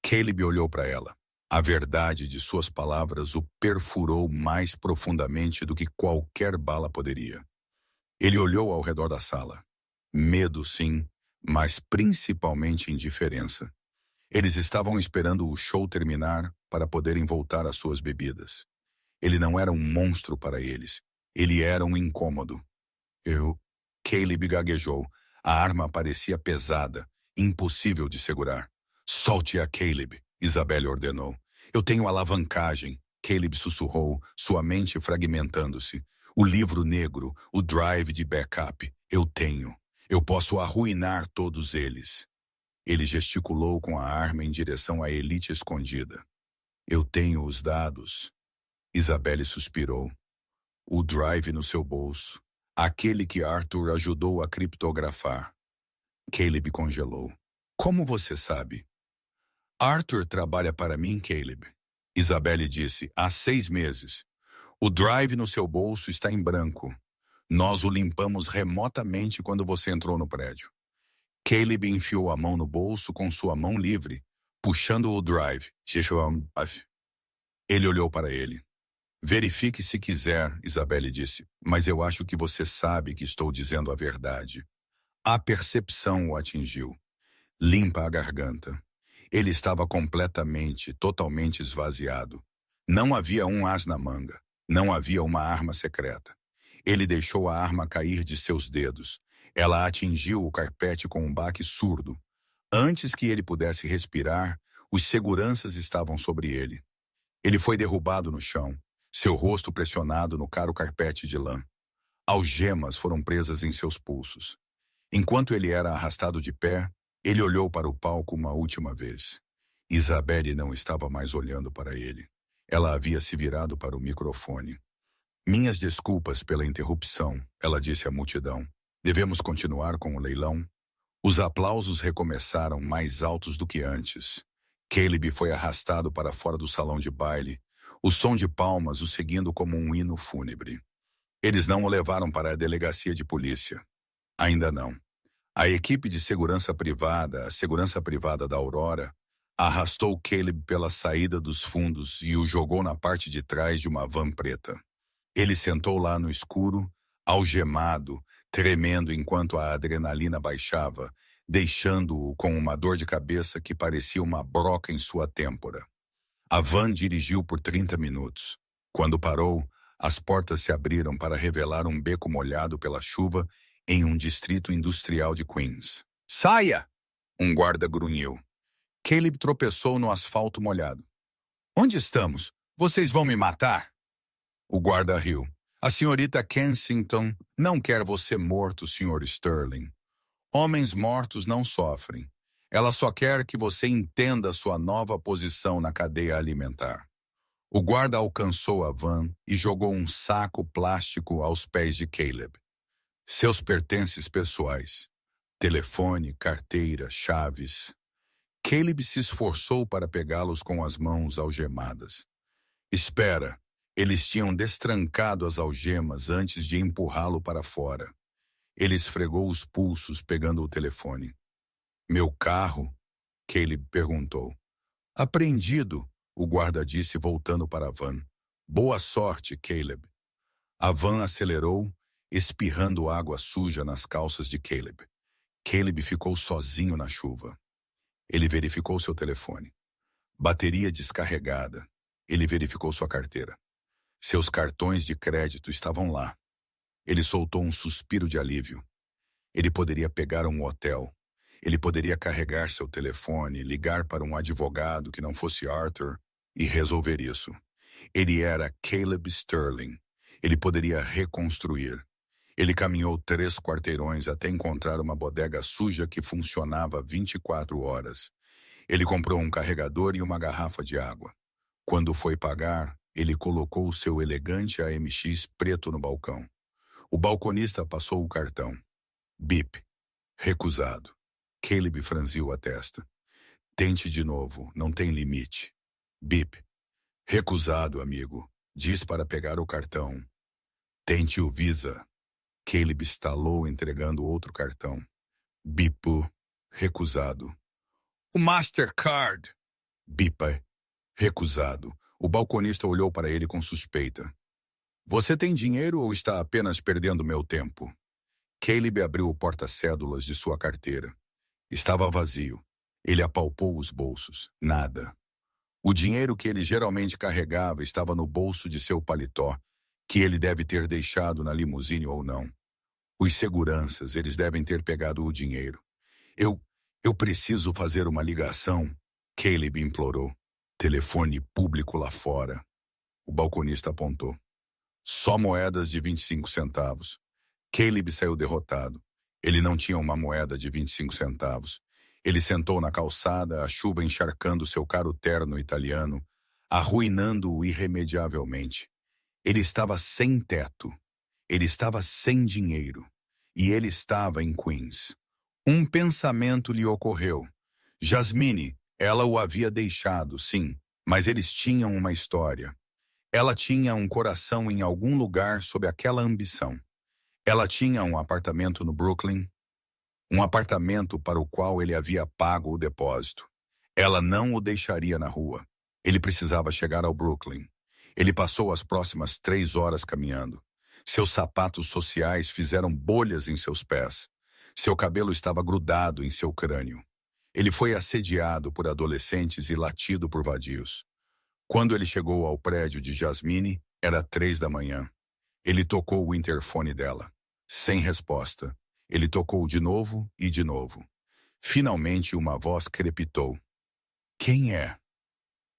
Caleb olhou para ela. A verdade de suas palavras o perfurou mais profundamente do que qualquer bala poderia. Ele olhou ao redor da sala. Medo, sim, mas principalmente indiferença. Eles estavam esperando o show terminar para poderem voltar às suas bebidas. Ele não era um monstro para eles. Ele era um incômodo. Caleb gaguejou. A arma parecia pesada, impossível de segurar. Solte-a, Caleb, Isabelle ordenou. Eu tenho alavancagem, Caleb sussurrou, sua mente fragmentando-se. O livro negro, o drive de backup, eu tenho. Eu posso arruinar todos eles. Ele gesticulou com a arma em direção à elite escondida. Eu tenho os dados. Isabelle suspirou. O drive no seu bolso. Aquele que Arthur ajudou a criptografar. Caleb congelou. Como você sabe? Arthur trabalha para mim, Caleb. Isabelle disse, há 6 meses. O drive no seu bolso está em branco. Nós o limpamos remotamente quando você entrou no prédio. Caleb enfiou a mão no bolso com sua mão livre, puxando o drive. Ele olhou para ele. Verifique se quiser, Isabelle disse, mas eu acho que você sabe que estou dizendo a verdade. A percepção o atingiu. Limpa a garganta. Ele estava totalmente esvaziado. Não havia um as na manga. Não havia uma arma secreta. Ele deixou a arma cair de seus dedos. Ela atingiu o carpete com um baque surdo. Antes que ele pudesse respirar, os seguranças estavam sobre ele. Ele foi derrubado no chão, seu rosto pressionado no caro carpete de lã. Algemas foram presas em seus pulsos. Enquanto ele era arrastado de pé, ele olhou para o palco uma última vez. Isabelle não estava mais olhando para ele. Ela havia se virado para o microfone. Minhas desculpas pela interrupção, ela disse à multidão. Devemos continuar com o leilão? Os aplausos recomeçaram mais altos do que antes. Caleb foi arrastado para fora do salão de baile, o som de palmas o seguindo como um hino fúnebre. Eles não o levaram para a delegacia de polícia. Ainda não. A equipe de segurança privada, a segurança privada da Aurora, arrastou Caleb pela saída dos fundos e o jogou na parte de trás de uma van preta. Ele sentou lá no escuro, algemado, tremendo enquanto a adrenalina baixava, deixando-o com uma dor de cabeça que parecia uma broca em sua têmpora. A van dirigiu por 30 minutos. Quando parou, as portas se abriram para revelar um beco molhado pela chuva em um distrito industrial de Queens. Saia! Um guarda grunhiu. Caleb tropeçou no asfalto molhado. Onde estamos? Vocês vão me matar? O guarda riu. A senhorita Kensington não quer você morto, Sr. Sterling. Homens mortos não sofrem. Ela só quer que você entenda sua nova posição na cadeia alimentar. O guarda alcançou a van e jogou um saco plástico aos pés de Caleb. Seus pertences pessoais. Telefone, carteira, chaves. Caleb se esforçou para pegá-los com as mãos algemadas. Espera, eles tinham destrancado as algemas antes de empurrá-lo para fora. Ele esfregou os pulsos pegando o telefone. Meu carro? Caleb perguntou. Apreendido, o guarda disse voltando para a van. Boa sorte, Caleb. A van acelerou, espirrando água suja nas calças de Caleb. Caleb ficou sozinho na chuva. Ele verificou seu telefone. Bateria descarregada. Ele verificou sua carteira. Seus cartões de crédito estavam lá. Ele soltou um suspiro de alívio. Ele poderia pegar um hotel. Ele poderia carregar seu telefone, ligar para um advogado que não fosse Arthur e resolver isso. Ele era Caleb Sterling. Ele poderia reconstruir. Ele caminhou 3 quarteirões até encontrar uma bodega suja que funcionava 24 horas. Ele comprou um carregador e uma garrafa de água. Quando foi pagar, ele colocou seu elegante AMX preto no balcão. O balconista passou o cartão. Bip. Recusado. Caleb franziu a testa. Tente de novo, não tem limite. Bip. Recusado, amigo. Diz para pegar o cartão. Tente o Visa. Caleb estalou entregando outro cartão. Bipo. Recusado. O Mastercard. Bipa. Recusado. O balconista olhou para ele com suspeita. Você tem dinheiro ou está apenas perdendo meu tempo? Caleb abriu o porta-cédulas de sua carteira. Estava vazio. Ele apalpou os bolsos. Nada. O dinheiro que ele geralmente carregava estava no bolso de seu paletó, que ele deve ter deixado na limusine ou não. Os seguranças, eles devem ter pegado o dinheiro. Eu preciso fazer uma ligação, Caleb implorou. Telefone público lá fora. O balconista apontou. Só moedas de 25 centavos. Caleb saiu derrotado. Ele não tinha uma moeda de 25 centavos. Ele sentou na calçada, a chuva encharcando seu caro terno italiano, arruinando-o irremediavelmente. Ele estava sem teto. Ele estava sem dinheiro. E ele estava em Queens. Um pensamento lhe ocorreu. Jasmine, ela o havia deixado, sim, mas eles tinham uma história. Ela tinha um coração em algum lugar sob aquela ambição. Ela tinha um apartamento no Brooklyn, um apartamento para o qual ele havia pago o depósito. Ela não o deixaria na rua. Ele precisava chegar ao Brooklyn. Ele passou as próximas 3 horas caminhando. Seus sapatos sociais fizeram bolhas em seus pés. Seu cabelo estava grudado em seu crânio. Ele foi assediado por adolescentes e latido por vadios. Quando ele chegou ao prédio de Jasmine, era 3 da manhã. Ele tocou o interfone dela. Sem resposta. Ele tocou de novo e de novo. Finalmente uma voz crepitou. Quem é?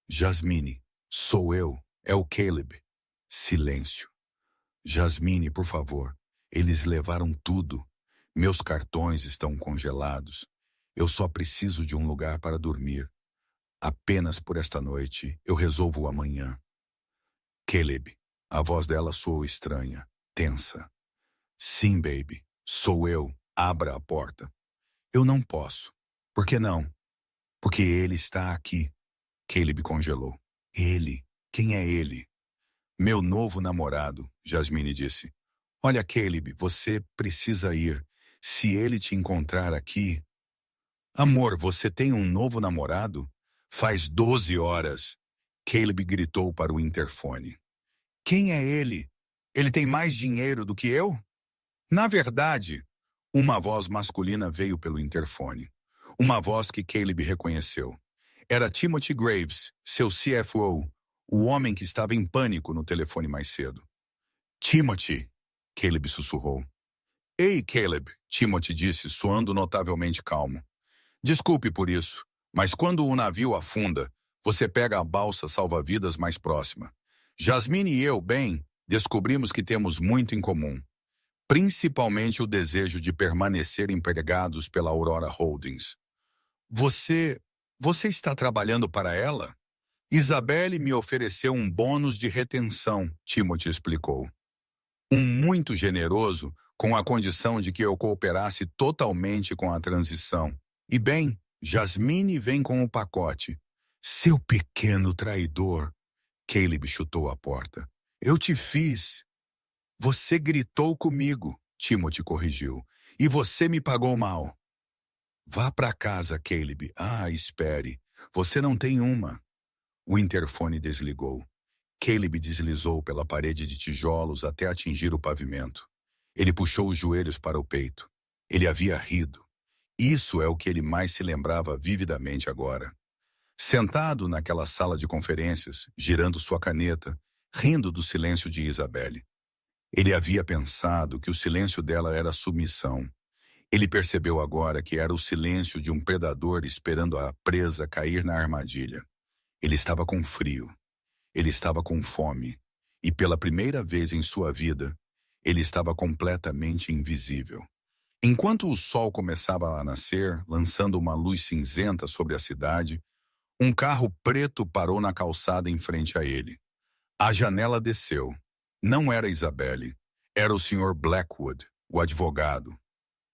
Jasmine. Sou eu. É o Caleb. Silêncio. Jasmine, por favor. Eles levaram tudo. Meus cartões estão congelados. Eu só preciso de um lugar para dormir. Apenas por esta noite, eu resolvo amanhã. Caleb. A voz dela soou estranha, tensa. Sim, baby. Sou eu. Abra a porta. Eu não posso. Por que não? Porque ele está aqui. Caleb congelou. Ele? Quem é ele? Meu novo namorado, Jasmine disse. Olha, Caleb, você precisa ir. Se ele te encontrar aqui... Amor, você tem um novo namorado? Faz 12 horas. Caleb gritou para o interfone. Quem é ele? Ele tem mais dinheiro do que eu? Na verdade, uma voz masculina veio pelo interfone. Uma voz que Caleb reconheceu. Era Timothy Graves, seu CFO, o homem que estava em pânico no telefone mais cedo. Timothy, Caleb sussurrou. Ei, Caleb, Timothy disse, soando notavelmente calmo. Desculpe por isso, mas quando o navio afunda, você pega a balsa salva-vidas mais próxima. Jasmine e eu, bem, descobrimos que temos muito em comum. Principalmente o desejo de permanecer empregados pela Aurora Holdings. Você... você está trabalhando para ela? Isabelle me ofereceu um bônus de retenção, Timothy explicou. Um muito generoso, com a condição de que eu cooperasse totalmente com a transição. E bem, Jasmine vem com o pacote. Seu pequeno traidor. Caleb chutou a porta. Eu te fiz. Você gritou comigo, Timothy corrigiu. E você me pagou mal. Vá para casa, Caleb. Ah, espere. Você não tem uma. O interfone desligou. Caleb deslizou pela parede de tijolos até atingir o pavimento. Ele puxou os joelhos para o peito. Ele havia rido. Isso é o que ele mais se lembrava vividamente agora. Sentado naquela sala de conferências, girando sua caneta, rindo do silêncio de Isabelle. Ele havia pensado que o silêncio dela era submissão. Ele percebeu agora que era o silêncio de um predador esperando a presa cair na armadilha. Ele estava com frio. Ele estava com fome. E pela primeira vez em sua vida, ele estava completamente invisível. Enquanto o sol começava a nascer, lançando uma luz cinzenta sobre a cidade, um carro preto parou na calçada em frente a ele. A janela desceu. Não era Isabelle. Era o Sr. Blackwood, o advogado.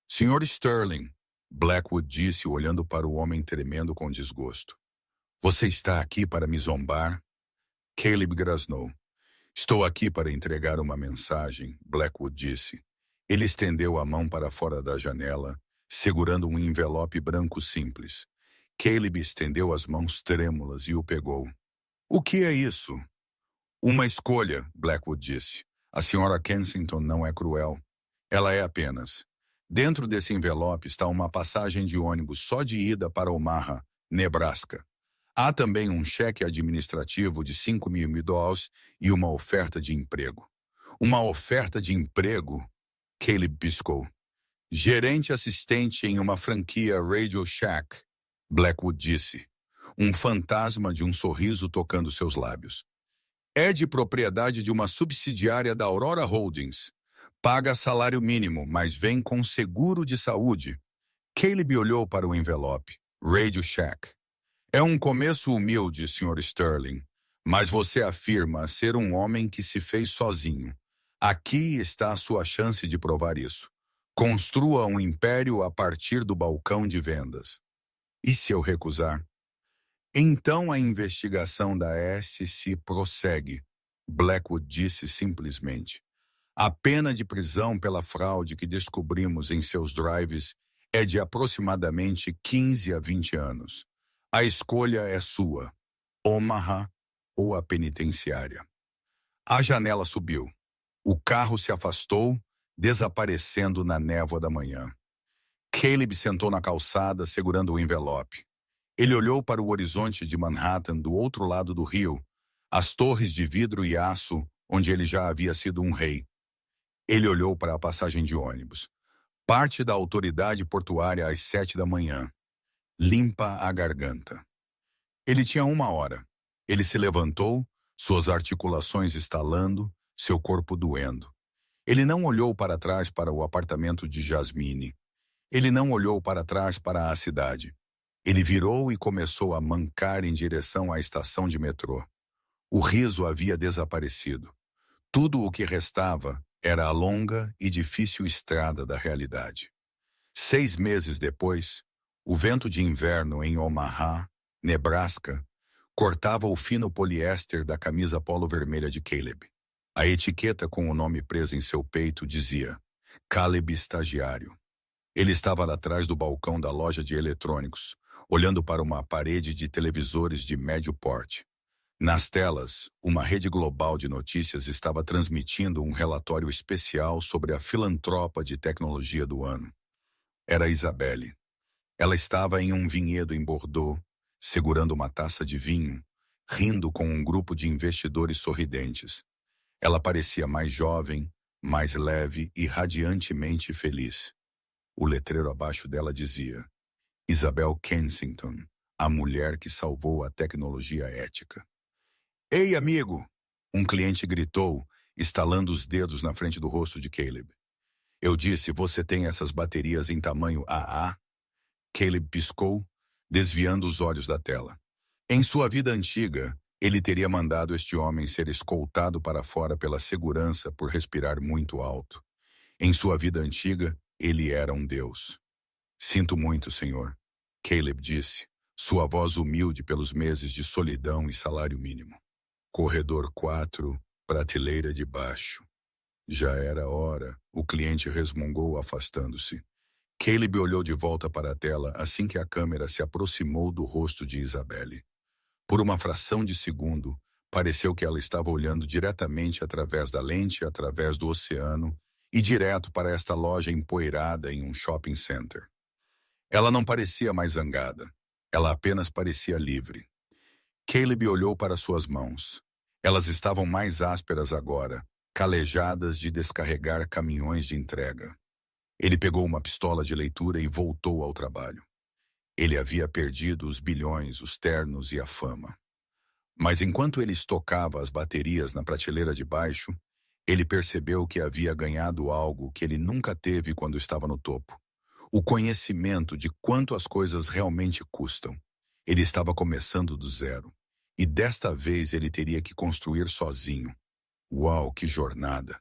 Sr. Sterling, Blackwood disse, olhando para o homem tremendo com desgosto. Você está aqui para me zombar? Caleb grasnou. Estou aqui para entregar uma mensagem, Blackwood disse. Ele estendeu a mão para fora da janela, segurando um envelope branco simples. Caleb estendeu as mãos trêmulas e o pegou. O que é isso? Uma escolha, Blackwood disse. A Sra. Kensington não é cruel. Ela é apenas. Dentro desse envelope está uma passagem de ônibus só de ida para Omaha, Nebraska. Há também um cheque administrativo de $5.000 e uma oferta de emprego. Uma oferta de emprego? Caleb piscou. Gerente assistente em uma franquia Radio Shack, Blackwood disse. Um fantasma de um sorriso tocando seus lábios. É de propriedade de uma subsidiária da Aurora Holdings. Paga salário mínimo, mas vem com seguro de saúde. Caleb olhou para o envelope. Radio Shack. É um começo humilde, Sr. Sterling, mas você afirma ser um homem que se fez sozinho. Aqui está a sua chance de provar isso. Construa um império a partir do balcão de vendas. E se eu recusar? Então a investigação da SC prossegue, Blackwood disse simplesmente. A pena de prisão pela fraude que descobrimos em seus drives é de aproximadamente 15 a 20 anos. A escolha é sua, Omaha ou a penitenciária. A janela subiu. O carro se afastou, desaparecendo na névoa da manhã. Caleb sentou na calçada, segurando o envelope. Ele olhou para o horizonte de Manhattan do outro lado do rio, as torres de vidro e aço, onde ele já havia sido um rei. Ele olhou para a passagem de ônibus. Parte da autoridade portuária às 7 da manhã. Limpa a garganta. Ele tinha 1 hora. Ele se levantou, suas articulações estalando, seu corpo doendo. Ele não olhou para trás para o apartamento de Jasmine. Ele não olhou para trás para a cidade. Ele virou e começou a mancar em direção à estação de metrô. O riso havia desaparecido. Tudo o que restava era a longa e difícil estrada da realidade. 6 meses depois, o vento de inverno em Omaha, Nebraska, cortava o fino poliéster da camisa polo vermelha de Caleb. A etiqueta com o nome preso em seu peito dizia Caleb Estagiário. Ele estava atrás do balcão da loja de eletrônicos, olhando para uma parede de televisores de médio porte. Nas telas, uma rede global de notícias estava transmitindo um relatório especial sobre a filantropa de tecnologia do ano. Era Isabelle. Ela estava em um vinhedo em Bordeaux, segurando uma taça de vinho, rindo com um grupo de investidores sorridentes. Ela parecia mais jovem, mais leve e radiantemente feliz. O letreiro abaixo dela dizia: Isabel Kensington, a mulher que salvou a tecnologia ética. Ei, amigo! Um cliente gritou, estalando os dedos na frente do rosto de Caleb. Eu disse, você tem essas baterias em tamanho AA? Caleb piscou, desviando os olhos da tela. Em sua vida antiga, ele teria mandado este homem ser escoltado para fora pela segurança por respirar muito alto. Em sua vida antiga, ele era um deus. Sinto muito, senhor, Caleb disse, sua voz humilde pelos meses de solidão e salário mínimo. Corredor 4, prateleira de baixo. Já era hora, o cliente resmungou afastando-se. Caleb olhou de volta para a tela assim que a câmera se aproximou do rosto de Isabelle. Por uma fração de segundo, pareceu que ela estava olhando diretamente através da lente, através do oceano, e direto para esta loja empoeirada em um shopping center. Ela não parecia mais zangada. Ela apenas parecia livre. Caleb olhou para suas mãos. Elas estavam mais ásperas agora, calejadas de descarregar caminhões de entrega. Ele pegou uma pistola de leitura e voltou ao trabalho. Ele havia perdido os bilhões, os ternos e a fama. Mas enquanto ele estocava as baterias na prateleira de baixo, ele percebeu que havia ganhado algo que ele nunca teve quando estava no topo. O conhecimento de quanto as coisas realmente custam. Ele estava começando do zero. E desta vez ele teria que construir sozinho. Uau, que jornada!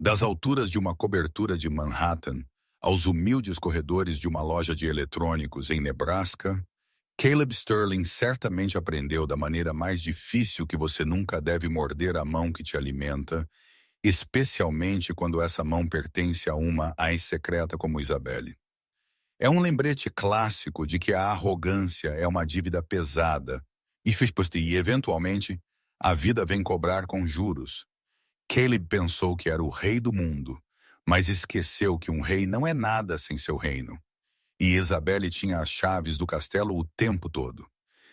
Das alturas de uma cobertura de Manhattan aos humildes corredores de uma loja de eletrônicos em Nebraska, Caleb Sterling certamente aprendeu da maneira mais difícil que você nunca deve morder a mão que te alimenta, especialmente quando essa mão pertence a uma ex-secreta como Isabelle. É um lembrete clássico de que a arrogância é uma dívida pesada e, eventualmente, a vida vem cobrar com juros. Caleb pensou que era o rei do mundo, mas esqueceu que um rei não é nada sem seu reino. E Isabelle tinha as chaves do castelo o tempo todo.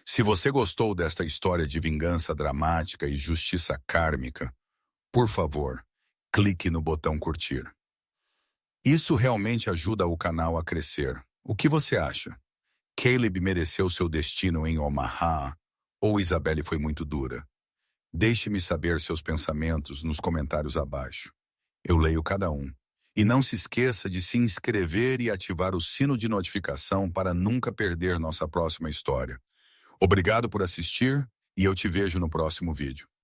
Se você gostou desta história de vingança dramática e justiça kármica, por favor, clique no botão curtir. Isso realmente ajuda o canal a crescer. O que você acha? Caleb mereceu seu destino em Omaha ou Isabelle foi muito dura? Deixe-me saber seus pensamentos nos comentários abaixo. Eu leio cada um. E não se esqueça de se inscrever e ativar o sino de notificação para nunca perder nossa próxima história. Obrigado por assistir e eu te vejo no próximo vídeo.